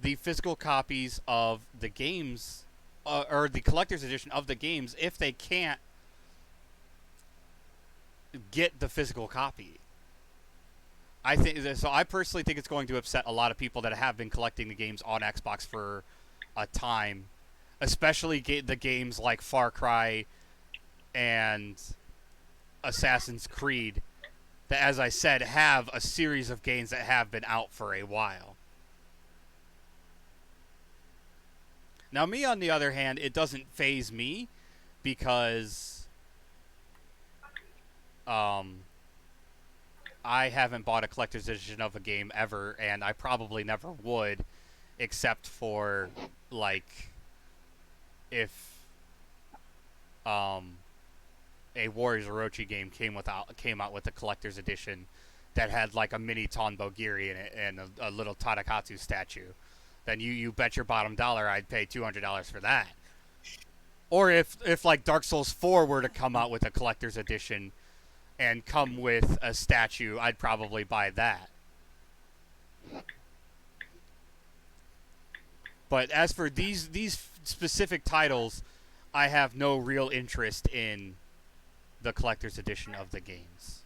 the physical copies of the games, or the collector's edition of the games, if they can't get the physical copy. I personally think it's going to upset a lot of people that have been collecting the games on Xbox for a time, especially the games like Far Cry and Assassin's Creed, that, as I said, have a series of games that have been out for a while. Now, me, on the other hand, it doesn't faze me because I haven't bought a collector's edition of a game ever, and I probably never would, except for, like, if a Warriors Orochi game came out with a collector's edition that had, like, a mini Tonbogiri in it and a little Tadakatsu statue, then you bet your bottom dollar I'd pay $200 for that. Or if like Dark Souls 4 were to come out with a collector's edition and come with a statue, I'd probably buy that. But as for these specific titles, I have no real interest in the collector's edition of the games.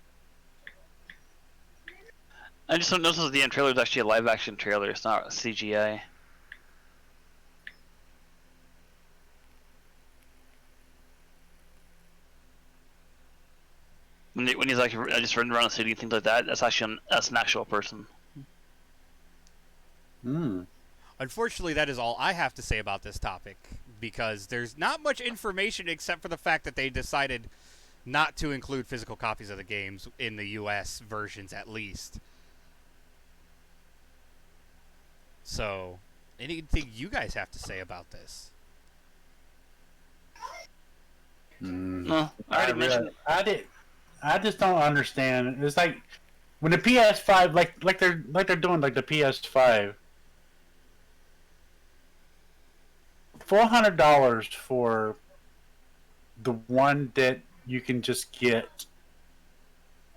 I just noticed that the end trailer is actually a live-action trailer. It's not a CGI. When he's like just running around the city and things like that, that's an actual person. Unfortunately, that is all I have to say about this topic, because there's not much information except for the fact that they decided not to include physical copies of the games in the US versions, at least. So, anything you guys have to say about this? No, I already mentioned it. I just don't understand. It's like when the PS5, like they're doing like the PS5, $400 for the one that you can just get.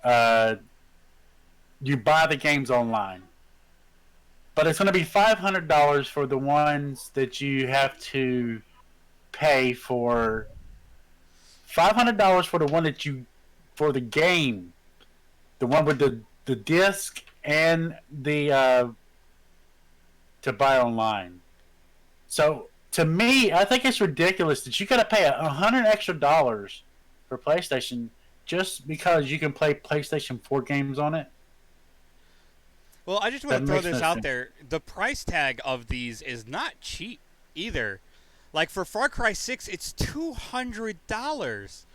You buy the games online. But it's going to be $500 for the ones that you have to pay for. $500 for the one for the game, the one with the disc and the to buy online. So to me, I think it's ridiculous that you got to pay $100 extra for PlayStation just because you can play PlayStation 4 games on it. Well, I just want to throw this out there. The price tag of these is not cheap either. Like for Far Cry 6, it's $200.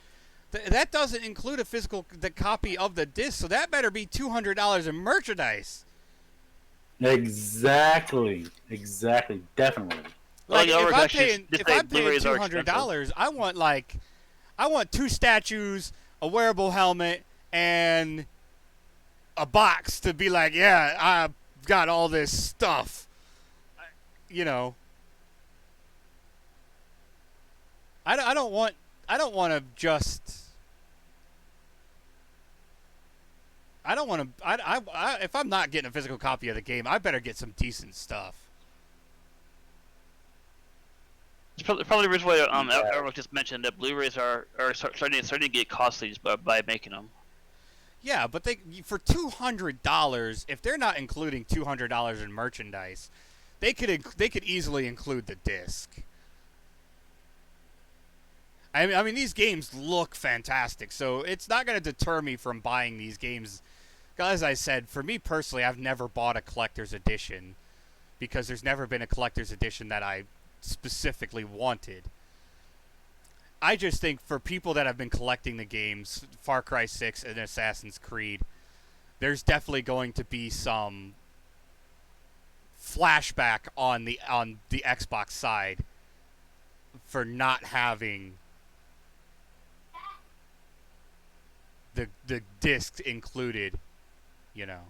That doesn't include the copy of the disc, so that better be $200 in merchandise. Exactly, definitely. Like if I'm paying $200, I want 2 statues, a wearable helmet, and a box to be like, yeah, I've got all this stuff. You know, I don't want to just. I don't want to. If I'm not getting a physical copy of the game, I better get some decent stuff. It's probably the reason why Eric just mentioned that Blu-rays are starting to get costly just by making them. Yeah, but for $200, if they're not including $200 in merchandise, they could easily include the disc. I mean, these games look fantastic, so it's not going to deter me from buying these games. As I said, for me personally, I've never bought a collector's edition because there's never been a collector's edition that I specifically wanted. I just think for people that have been collecting the games, Far Cry 6 and Assassin's Creed, there's definitely going to be some flashback on the Xbox side for not having the disc included, you know.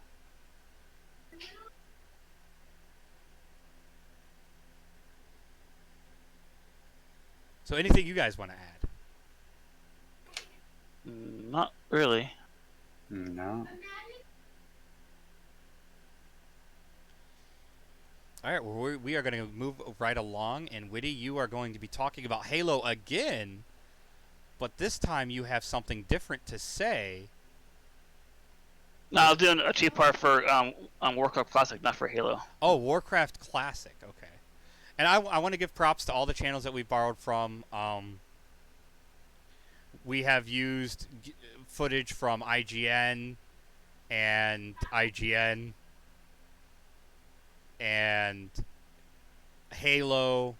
So anything you guys want to add? Not really. No. All right, well, we are going to move right along, and Witty, you are going to be talking about Halo again, but this time you have something different to say. No, I was doing a cheap part for Warcraft Classic, not for Halo. Oh, Warcraft Classic, okay. And I want to give props to all the channels that we borrowed from. We have used footage from IGN and IGN and Halo.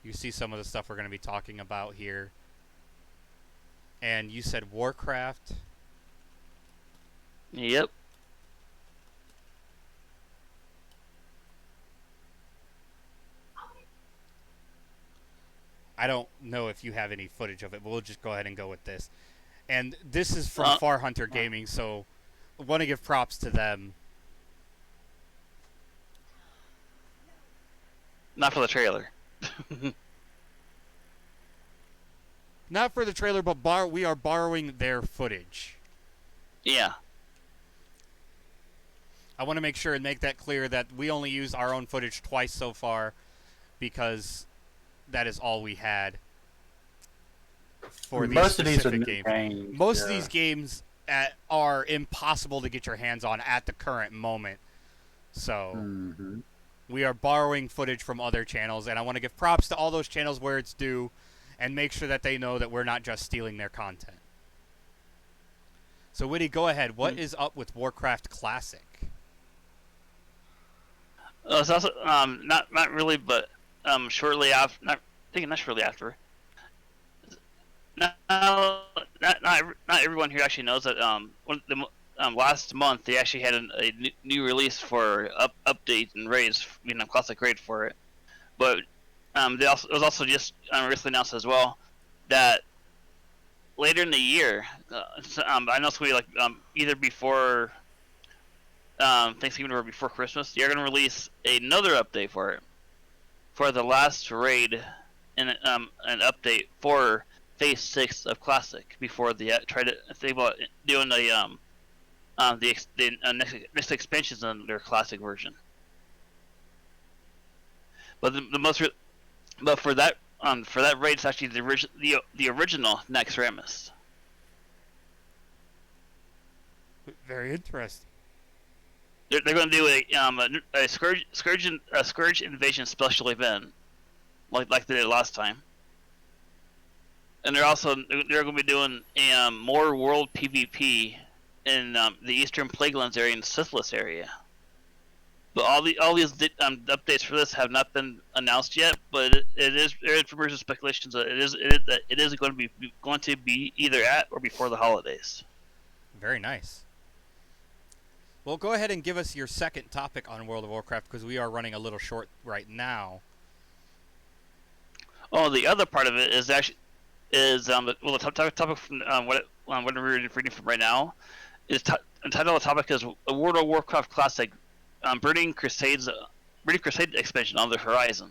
You see some of the stuff we're going to be talking about here. And you said Warcraft. Yep. I don't know if you have any footage of it, but we'll just go ahead and go with this. And this is from Far Hunter Gaming, so I want to give props to them. Not for the trailer. Not for the trailer, but we are borrowing their footage. Yeah. I want to make sure and make that clear that we only use our own footage twice so far because that is all we had for these specific games. Most of these games are impossible to get your hands on at the current moment. So we are borrowing footage from other channels, and I want to give props to all those channels where it's due and make sure that they know that we're not just stealing their content. So, Witty, go ahead. What is up with Warcraft Classic? It's also not really, but shortly after. Not shortly after. Not everyone here actually knows that last month they actually had a new release for update and raise, classic raid for it. But it was also just recently announced as well that later in the year, I know it's going to be either before Thanksgiving or before Christmas, they're going to release another update for it, for the last raid, and an update for Phase 6 of Classic before they try to think about doing the next expansions on their Classic version. But but for that raid, it's actually the original Naxxramas. Very interesting. They're going to do a Scourge Invasion special event, like they did last time. And they're going to be doing more world PvP in the Eastern Plaguelands area and Syphilis area. But all these updates for this have not been announced yet. But there is rumors and speculations that it is going to be either at or before the holidays. Very nice. Well, go ahead and give us your second topic on World of Warcraft because we are running a little short right now. Oh, the other part of it is actually the topic from what we're reading from right now is entitled. The topic is a World of Warcraft Classic, Burning Crusade expansion on the horizon.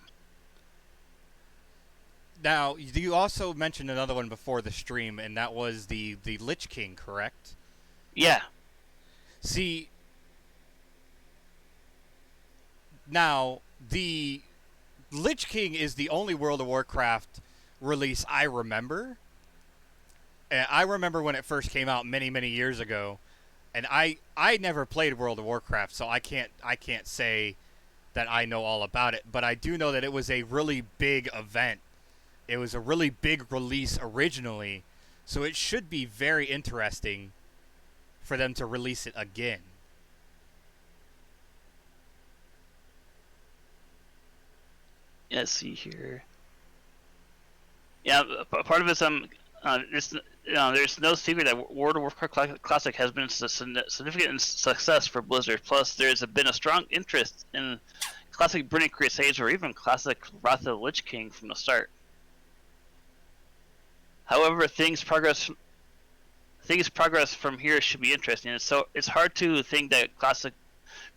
Now, you also mentioned another one before the stream, and that was the Lich King, correct? Yeah. See, now the Lich King is the only World of Warcraft release I remember. And I remember when it first came out many, many years ago, And I never played World of Warcraft, so I can't say that I know all about it, but I do know that it was a really big event. It was a really big release originally, so it should be very interesting for them to release it again. Yeah, let's see here. Yeah, part of it's there's no secret that World of Warcraft Classic has been a significant success for Blizzard. Plus, there's been a strong interest in Classic Burning Crusades or even Classic Wrath of the Lich King from the start. However, things progress from here should be interesting. And so it's hard to think that Classic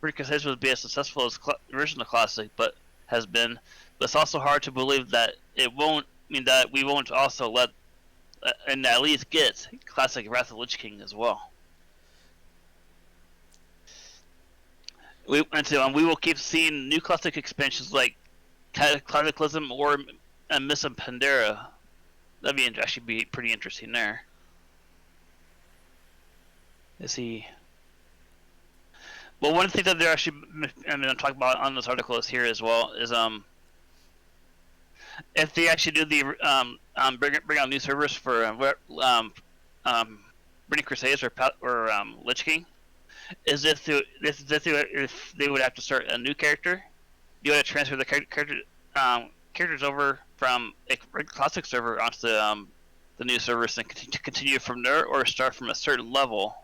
Burning Crusades would be as successful as original Classic, but has been. But it's also hard to believe that it won't mean that we won't also let and at least get Classic Wrath of the Lich King as well. We will keep seeing new Classic expansions like Cataclysm or Mists of Pandaria. That'd actually be pretty interesting there. Let's see. Well, one thing that they're actually talking about on this article is here as well is if they actually do the bring out new servers for Burning Crusades or Lich King, is if they would have to start a new character, you would have to transfer the characters over from a classic server onto the new servers and continue from there, or start from a certain level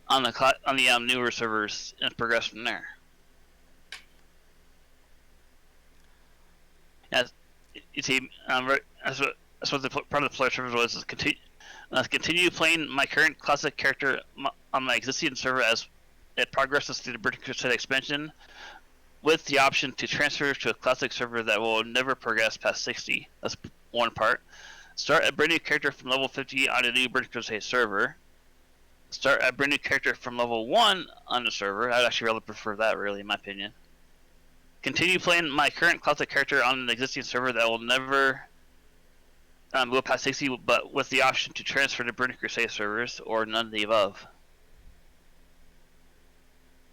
on the newer servers and progress from there. As you see, that's what the part of the player server was. Is continue playing my current classic character on my existing server as it progresses through the Burning Crusade expansion, with the option to transfer to a classic server that will never progress past 60. That's one part. Start a brand new character from level 50 on a new Burning Crusade server. Start a brand new character from level 1 on the server. I'd actually rather prefer that, really, in my opinion. Continue playing my current classic character on an existing server that will never go past 60, but with the option to transfer to Burning Crusade servers, or none of the above.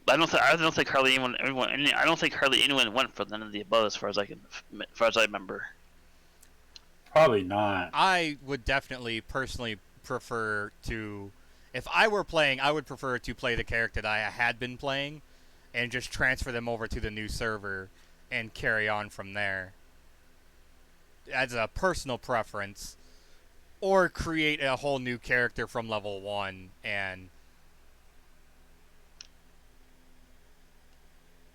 But I don't think hardly anyone went for none of the above, as far as I remember. Probably not. I would definitely personally prefer to, if I were playing, I would prefer to play the character that I had been playing, and just transfer them over to the new server and carry on from there. As a personal preference, or create a whole new character from level 1 and.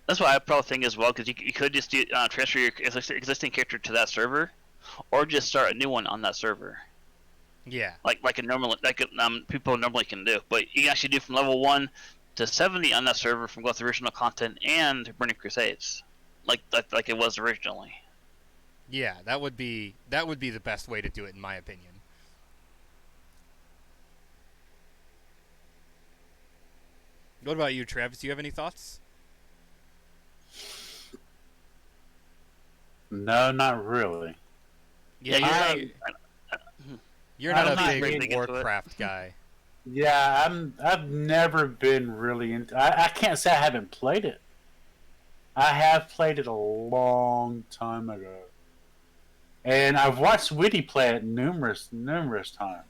That's what I probably think as well, because you could just transfer your existing character to that server, or just start a new one on that server. Yeah. Like people normally can do, but you can actually do from level 1 to 70 on that server from both original content and Burning Crusades, like it was originally. Yeah, that would be the best way to do it, in my opinion. What about you, Travis? Do you have any thoughts? No, not really. Yeah, you're not a big Warcraft guy. Yeah, I've never been really into. I can't say I haven't played it. I have played it a long time ago, and I've watched Witty play it numerous times.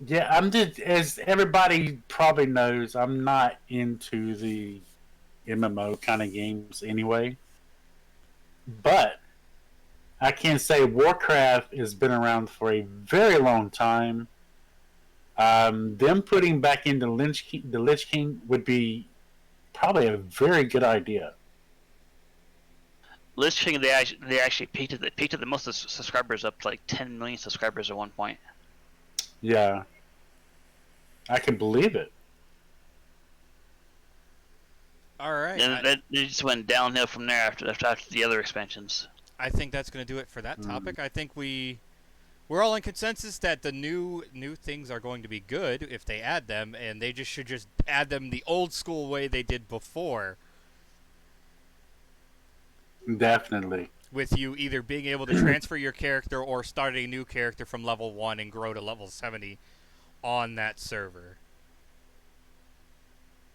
Yeah, I'm just, as everybody probably knows, I'm not into the MMO kind of games anyway. But I can say Warcraft has been around for a very long time. Them putting back into the Lich King would be probably a very good idea. Lich King, they actually peaked at the most subscribers, up to like 10 million subscribers at one point. Yeah, I can believe it. All right. And it just went downhill from there after the other expansions. I think that's going to do it for that topic. I think we're all in consensus that the new things are going to be good if they add them, and they should just add them the old school way they did before. Definitely. with you either being able to transfer your character or start a new character from level 1 and grow to level 70 on that server.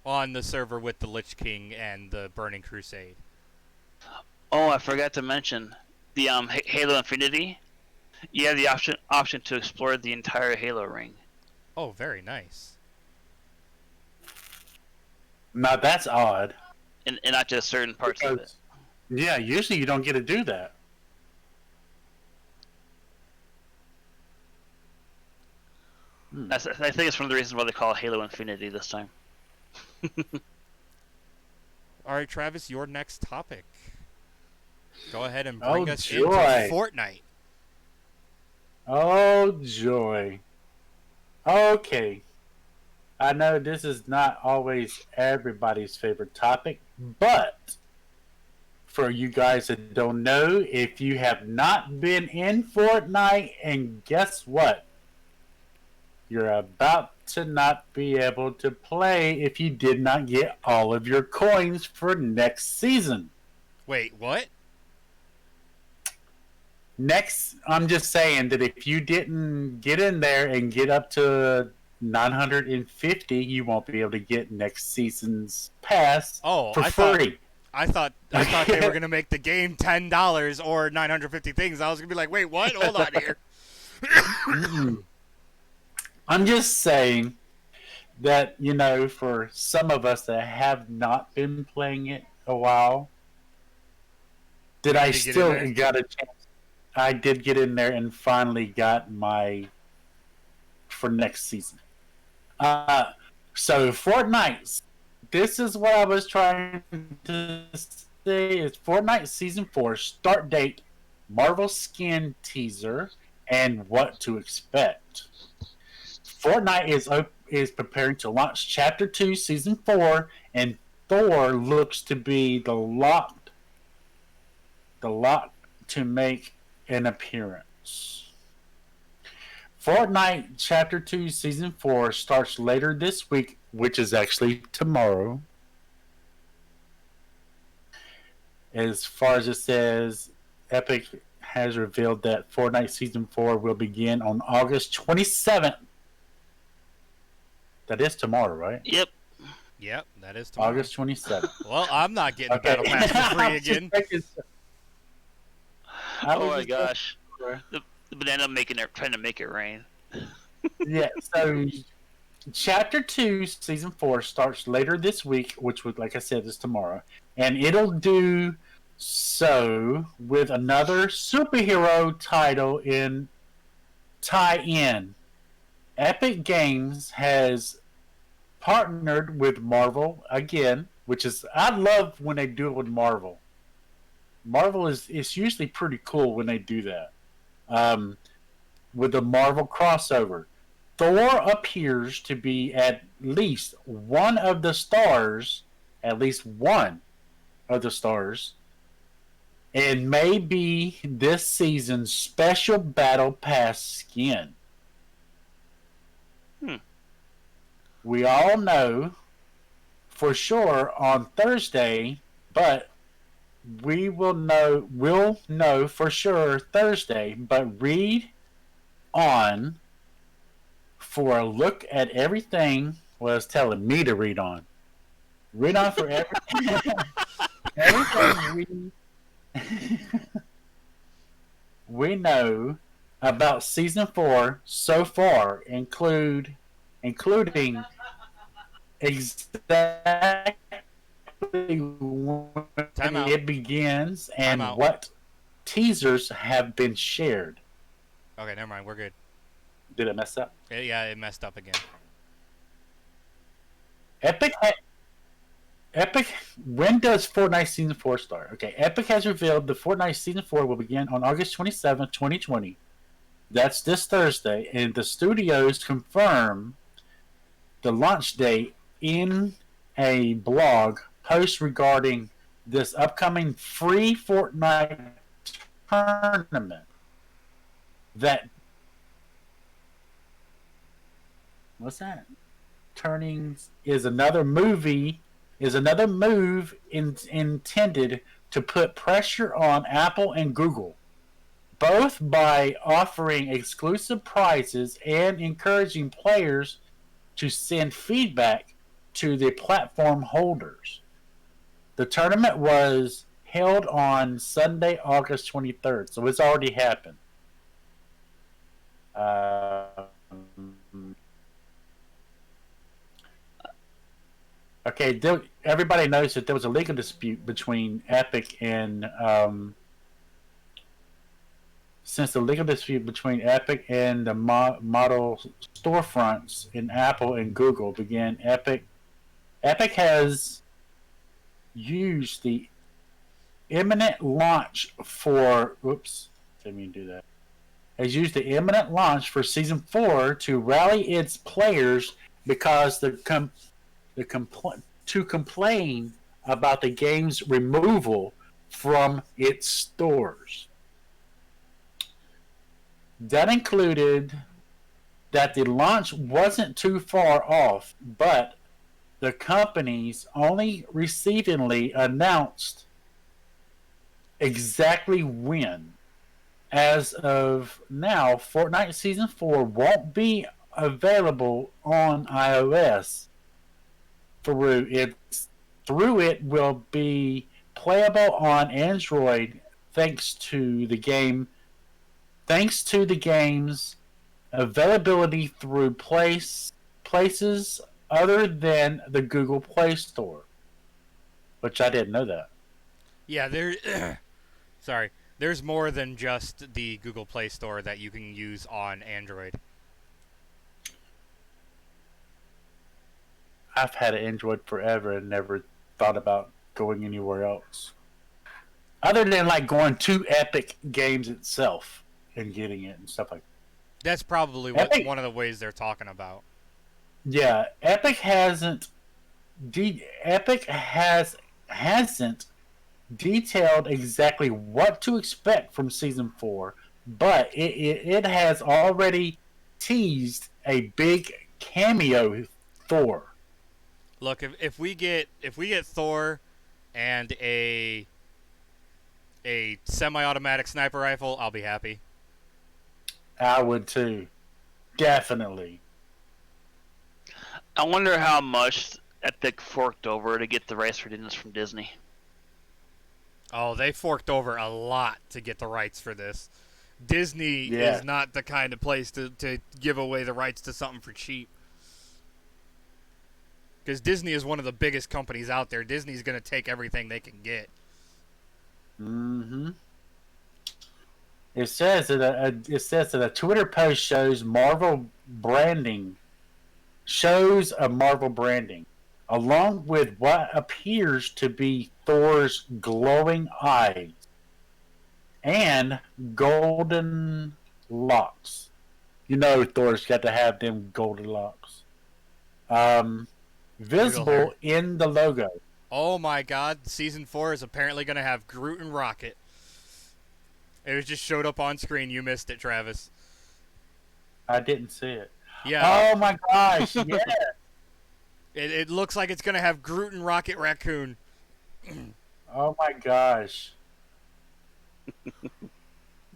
On the server with the Lich King and the Burning Crusade. Oh, I forgot to mention the Halo Infinity. You have the option to explore the entire Halo ring. Oh, very nice. Now that's odd. And not just certain parts of it. Yeah, usually you don't get to do that. I think it's one of the reasons why they call it Halo Infinity this time. All right, Travis, your next topic. Go ahead and bring us joy. into Fortnite. Oh, joy. Okay. I know this is not always everybody's favorite topic, but for you guys that don't know, if you have not been in Fortnite, and guess what? You're about to not be able to play if you did not get all of your coins for next season. Wait, what? I'm just saying that if you didn't get in there and get up to 950, you won't be able to get next season's pass for free. I thought they were gonna make the game $10 or 950 things. I was gonna be like, wait, what? Hold on here. I'm just saying that, for some of us that have not been playing it a while, that I still got a chance. I did get in there and finally got my for next season. So Fortnite, this is what I was trying to say. It's Fortnite Season 4 start date, Marvel skin teaser, and what to expect. Fortnite is preparing to launch Chapter 2 Season 4, and Thor looks to be the lock to make an appearance. Fortnite Chapter 2 Season 4 starts later this week, which is actually tomorrow. As far as it says, Epic has revealed that Fortnite Season 4 will begin on August 27th. That is tomorrow, right? Yep. Yep, that is tomorrow. August 27th. Well, I'm not getting a Battle Pass for free again. Oh my gosh. The banana trying to make it rain. Yeah, so Chapter 2 Season 4 starts later this week, which would, like I said, is tomorrow. And it'll do so with another superhero title in tie-in. Epic Games has partnered with Marvel again, which is, I love when they do it with Marvel. Marvel is usually pretty cool when they do that. With the Marvel crossover, Thor appears to be at least one of the stars, and may be this season's special Battle Pass skin. We all know for sure on Thursday, but we'll know for sure Thursday, but read on for a look at everything. Well, it's telling me to read on. Read on for everything. Everything we know about Season 4 so far, including exactly when it begins and what teasers have been shared. Okay, never mind. We're good. Did it mess up? Yeah, it messed up again. Epic, when does Fortnite Season 4 start? Okay, Epic has revealed the Fortnite Season 4 will begin on August 27th, 2020. That's this Thursday, and the studios confirm the launch date in a blog post regarding this upcoming free Fortnite tournament. What's that? Turning is another move intended to put pressure on Apple and Google, both by offering exclusive prizes and encouraging players to send feedback to the platform holders. The tournament was held on Sunday, August 23rd, so it's already happened. Okay, everybody knows that there was a legal dispute between Epic and since the legal dispute between Epic and the model storefronts in Apple and Google began, Epic has used the imminent launch for didn't mean to do that. Has used the imminent launch for season 4 to rally its players because to complain about the game's removal from its stores. That included that the launch wasn't too far off, but the companies only recently announced exactly when. As of now, Fortnite Season 4 won't be available on iOS. Through it will be playable on Android thanks to the game's availability through places other than the Google Play Store, which I didn't know that. Yeah, sorry. There's more than just the Google Play Store that you can use on Android. I've had an Android forever and never thought about going anywhere else. Other than like going to Epic Games itself and getting it and stuff like that. That's probably one of the ways they're talking about. Yeah, Epic hasn't detailed exactly what to expect from Season 4, but it has already teased a big cameo Thor. Look, if we get Thor and a semi-automatic sniper rifle, I'll be happy. I would too. Definitely. I wonder how much Epic forked over to get the rights for this from Disney. Oh, they forked over a lot to get the rights for this. Disney is not the kind of place to give away the rights to something for cheap. Because Disney is one of the biggest companies out there. Disney's going to take everything they can get. Mm-hmm. It says that a Twitter post shows a Marvel branding, along with what appears to be Thor's glowing eyes and golden locks. You know Thor's got to have them golden locks. Visible in the logo. Oh my God! Season 4 is apparently going to have Groot and Rocket. It just showed up on screen. You missed it, Travis. I didn't see it. Yeah. Oh my gosh! Yeah. It looks like it's going to have Groot and Rocket Raccoon. Oh my gosh.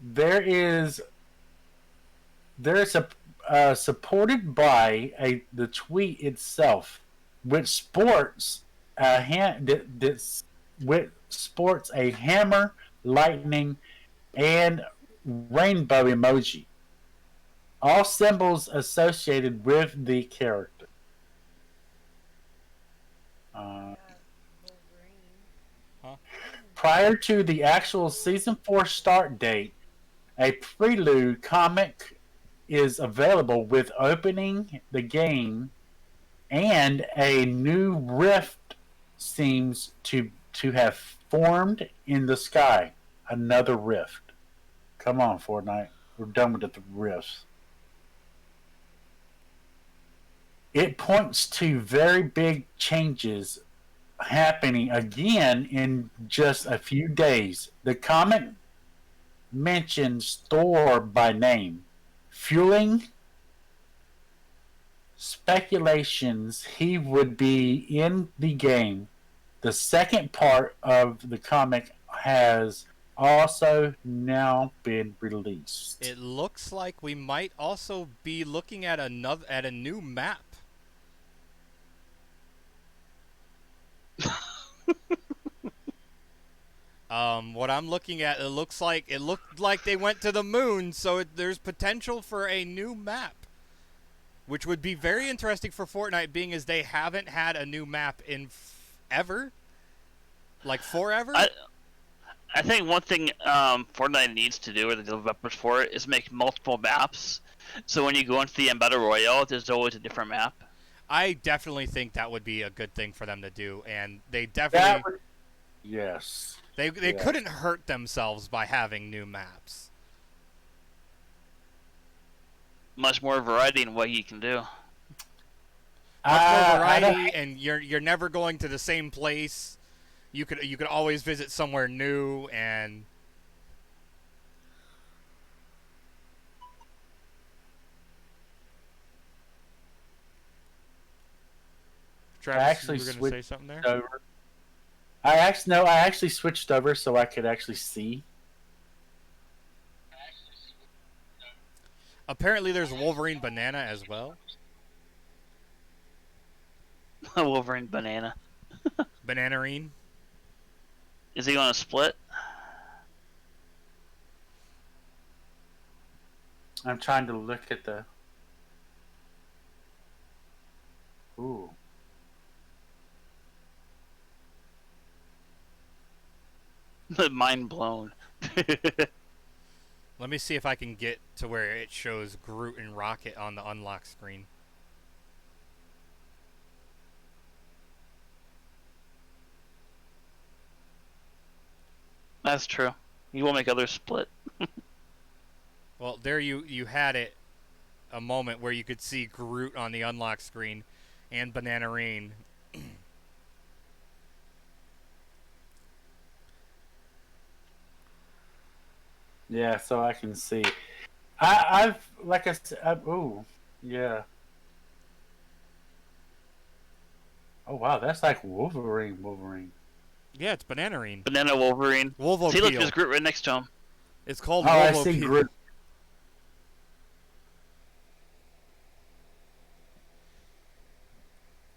There's a supported by the tweet itself, which sports a hammer, lightning, and rainbow emoji, all symbols associated with the character. Prior to the actual Season 4 start date, a prelude comic is available with opening the game, and a new rift seems to have formed in the sky. Another rift. Come on, Fortnite. We're done with the rifts. It points to very big changes happening again in just a few days. The comic mentions Thor by name, fueling speculations he would be in the game. The second part of the comic has also now been released. It looks like we might also be looking at a new map. What I'm looking at, it looked like they went to the moon, so there's potential for a new map, which would be very interesting for Fortnite, being as they haven't had a new map in ever, like forever. I think one thing Fortnite needs to do, or the developers for it, is make multiple maps. So when you go into the Battle Royale, there's always a different map. I definitely think that would be a good thing for them to do, and they definitely. Yes. They couldn't hurt themselves by having new maps. Much more variety in what you can do. Much more variety, and you're never going to the same place. You could always visit somewhere new, and Travis, you were going to say something there? Over. I actually switched over so I could actually see. Apparently, there's Wolverine Banana as well. Wolverine Banana. Bananarine. Is he going to split? I'm trying to look at the. Ooh. Mind blown. Let me see if I can get to where it shows Groot and Rocket on the unlock screen. That's true. You will make others split. Well, there you had it, a moment where you could see Groot on the unlock screen and Bananarine. Yeah, so I can see. I've like I said. Ooh, yeah. Oh wow, that's like Wolverine. Yeah, it's Bananarine. Banana Wolverine. Wolvo See, look, Peel. there's Groot right next to him. It's called Oh, I Wolvo see Peel. Groot.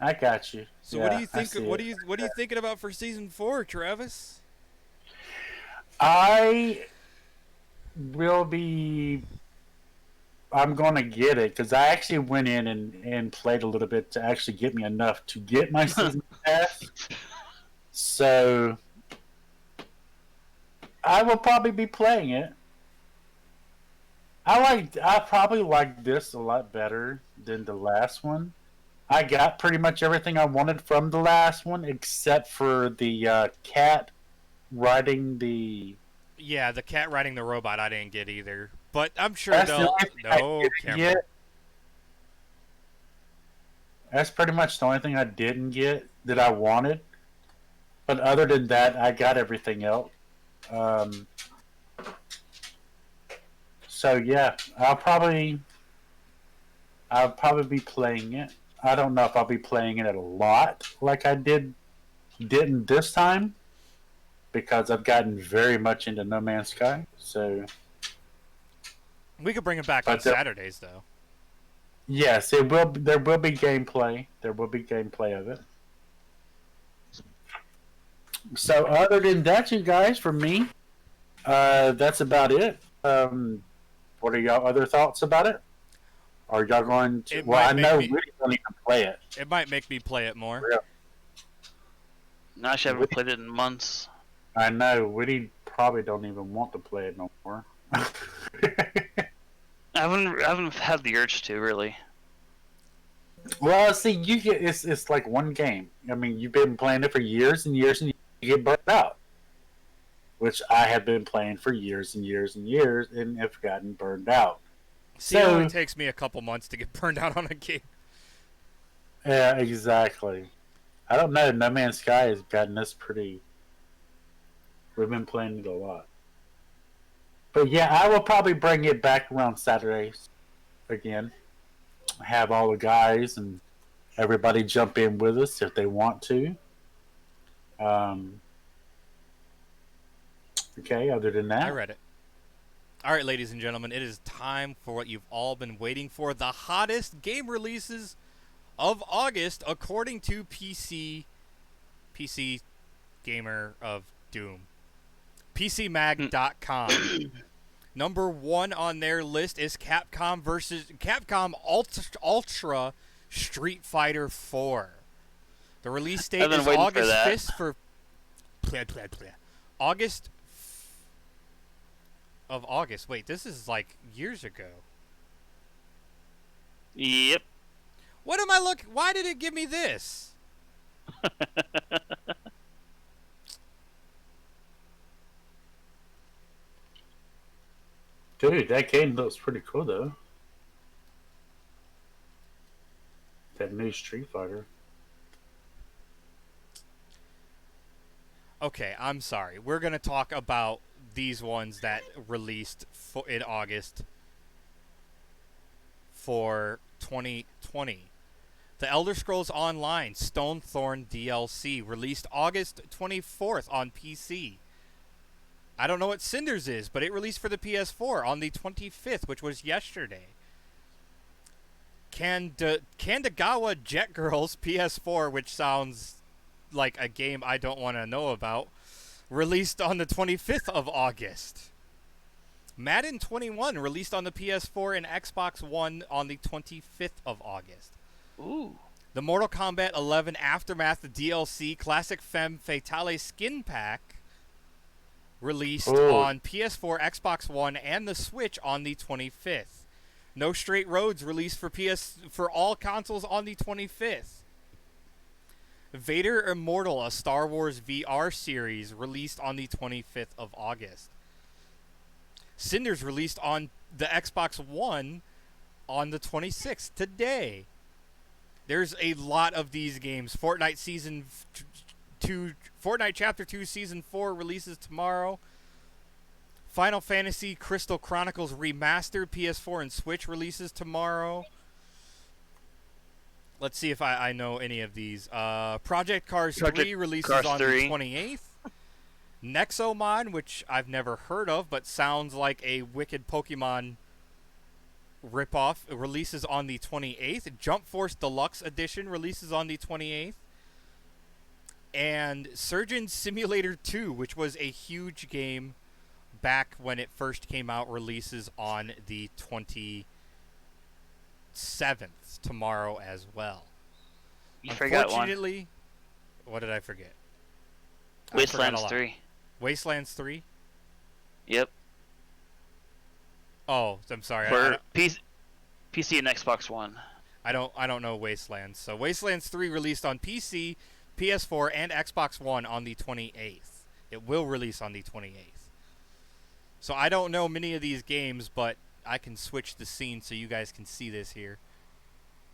I got you. So yeah, what do you think? What are you thinking about for season 4, Travis? I will be. I'm gonna get it because I actually went in and played a little bit to actually get me enough to get my season pass. So I will probably be playing it. I probably like this a lot better than the last one. I got pretty much everything I wanted from the last one except for the cat riding the. Yeah, the cat riding the robot I didn't get either. But I'm sure That's the they'll. only thing No, I didn't get. That's pretty much the only thing I didn't get that I wanted. But other than that, I got everything else. So yeah, I'll probably be playing it. I don't know if I'll be playing it a lot like I didn't this time because I've gotten very much into No Man's Sky. So we could bring it back on Saturdays, though. Yes, it will. There will be gameplay. There will be gameplay of it. So other than that, you guys, for me, that's about it. What are y'all other thoughts about it? Are y'all going to? Well, I know we don't even play it. It might make me play it more. Yeah. No, I haven't played it in months. I know. Woody probably don't even want to play it no more. I haven't had the urge to, really. Well, see, it's like one game. I mean, you've been playing it for years and years, and you get burnt out. Which I have been playing for years and years and years, and have gotten burned out. See, it only takes me a couple months to get burned out on a game. Yeah, exactly. I don't know. No Man's Sky has gotten us pretty. We've been playing it a lot. But yeah, I will probably bring it back around Saturdays again. Have all the guys and everybody jump in with us if they want to. Okay, other than that. I read it. All right, ladies and gentlemen, it is time for what you've all been waiting for. The hottest game releases of August, according to PC Gamer of Doom. PCMag.com. Number 1 on their list is Capcom Ultra Street Fighter 4. The release date is August 5th for August of August. Wait, this is like years ago. Yep. What am I looking? Why did it give me this? Dude, that game looks pretty cool though. That new Street Fighter. Okay, I'm sorry. We're going to talk about these ones that released in August for 2020. The Elder Scrolls Online Stonethorn DLC released August 24th on PC. I don't know what Cinders is, but it released for the PS4 on the 25th, which was yesterday. Kandagawa Jet Girls PS4, which sounds like a game I don't want to know about, released on the 25th of August. Madden 21 released on the PS4 and Xbox One on the 25th of August. Ooh. The Mortal Kombat 11 Aftermath DLC Classic Femme Fatale Skin Pack released on PS4, Xbox One, and the Switch on the 25th. No Straight Roads released for all consoles on the 25th. Vader Immortal, a Star Wars VR series, released on the 25th of August. Cinders released on the Xbox One on the 26th, today. There's a lot of these games. Fortnite Chapter 2 Season 4 releases tomorrow. Final Fantasy Crystal Chronicles Remastered PS4 and Switch releases tomorrow. Let's see if I know any of these. Project Cars 3 releases on the 28th. Nexomon, which I've never heard of, but sounds like a wicked Pokemon ripoff, releases on the 28th. Jump Force Deluxe Edition releases on the 28th. And Surgeon Simulator 2, which was a huge game back when it first came out, releases on the 27th, tomorrow as well. You forgot one. Unfortunately, what did I forget? Wastelands 3. Wastelands 3? Yep. Oh, I'm sorry. For PC and Xbox One. I don't know Wastelands. So Wastelands 3 released on PC, PS4, and Xbox One on the 28th. It will release on the 28th. So I don't know many of these games, but I can switch the scene so you guys can see this here.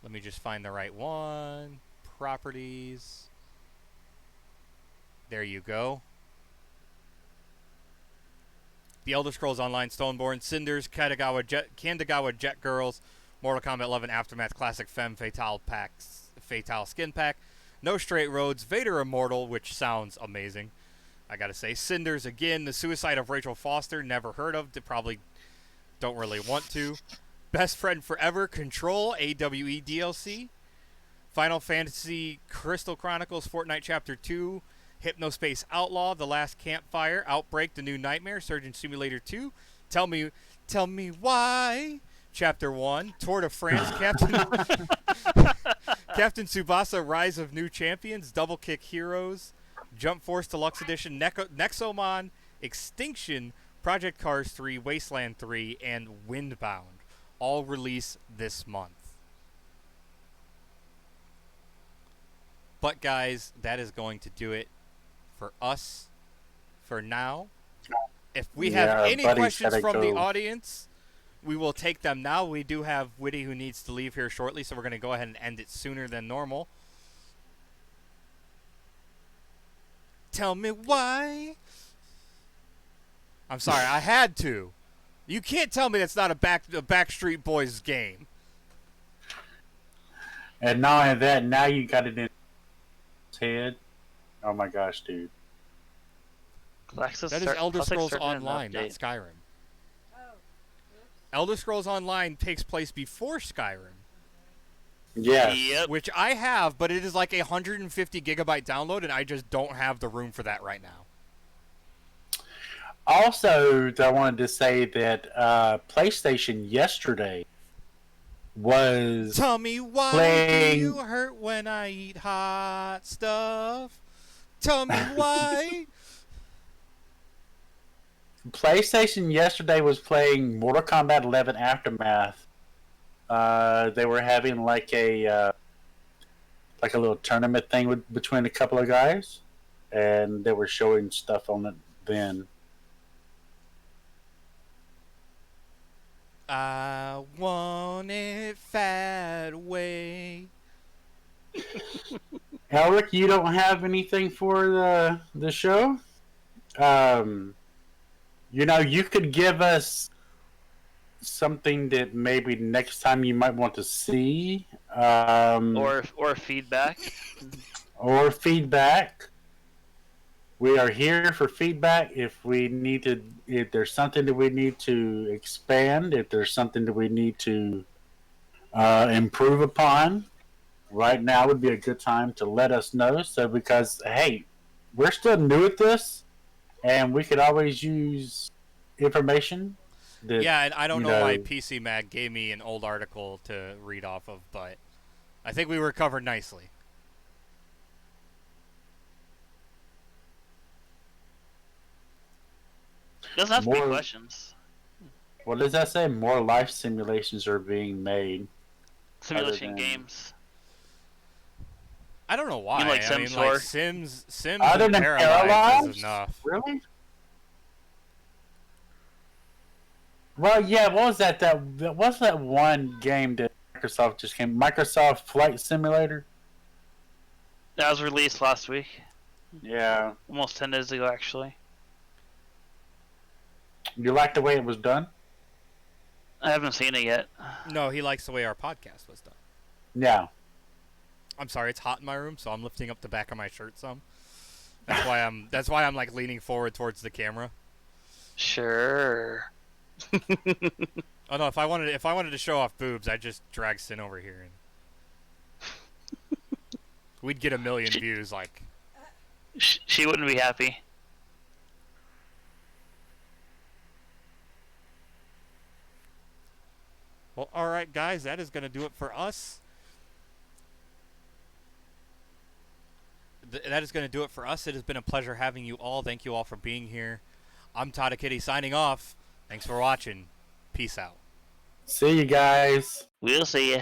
Let me just find the right one. Properties. There you go. The Elder Scrolls Online Stoneborn, Cinders, Kandagawa Jet Girls, Mortal Kombat 11 Aftermath Classic Femme Fatale Skin Pack, No Straight Roads, Vader Immortal, which sounds amazing, I gotta say. Cinders again, The Suicide of Rachel Foster, never heard of, probably don't really want to. Best Friend Forever, Control, AWE DLC. Final Fantasy Crystal Chronicles, Fortnite Chapter 2, Hypnospace Outlaw, The Last Campfire, Outbreak, The New Nightmare, Surgeon Simulator 2, Tell Me Why, Chapter 1, Tour de France, Captain Tsubasa, Rise of New Champions, Double Kick Heroes, Jump Force Deluxe Edition, Nexomon, Extinction, Project Cars 3, Wasteland 3, and Windbound. All release this month. But guys, that is going to do it for us for now. If we have any questions from the audience, we will take them now. We do have Witty who needs to leave here shortly, so we're going to go ahead and end it sooner than normal. Tell me why. I'm sorry, I had to. You can't tell me that's not a Backstreet Boys game. And not only that, now you got it in his head. Oh my gosh, dude. Galactus That is Elder Classic Scrolls started an Online, not update. Skyrim. Oh. Oops. Elder Scrolls Online takes place before Skyrim, Yes. Yep. which I have, but it is like a 150 gigabyte download, and I just don't have the room for that right now. Also, I wanted to say that PlayStation yesterday was Tell me why playing- do you hurt when I eat hot stuff? Tell me why. PlayStation yesterday was playing Mortal Kombat 11 Aftermath. They were having like a little tournament thing between a couple of guys, and they were showing stuff on it then. I want it fat way. Elric, you don't have anything for the show? You could give us something that maybe next time you might want to see. Or feedback. Or feedback. We are here for feedback. If there's something that we need to expand, if there's something that we need to improve upon, right now would be a good time to let us know. So, because hey, we're still new at this, and we could always use information. Yeah, and I don't know why PC Mag gave me an old article to read off of, but I think we were covered nicely. Doesn't have to be questions. What does that say? More life simulations are being made. Simulation than- games. I don't know why. You like I mean, Sims like or- Sims Other and than Paralyzed Paralyzed? is enough. Really? Well, yeah. What was that? What's that one game that Microsoft just came? Microsoft Flight Simulator. That was released last week. Yeah. Almost 10 days ago, actually. You like the way it was done? I haven't seen it yet. No, he likes the way our podcast was done. Yeah. I'm sorry, it's hot in my room, so I'm lifting up the back of my shirt some. That's why I'm like leaning forward towards the camera. Sure. Oh no, if I wanted to show off boobs, I'd just drag Sin over here and we'd get 1 million views like She wouldn't be happy. Well, all right, guys, that is going to do it for us. That is going to do it for us. It has been a pleasure having you all. Thank you all for being here. I'm Tada Kitty signing off. Thanks for watching. Peace out. See you guys. We'll see ya.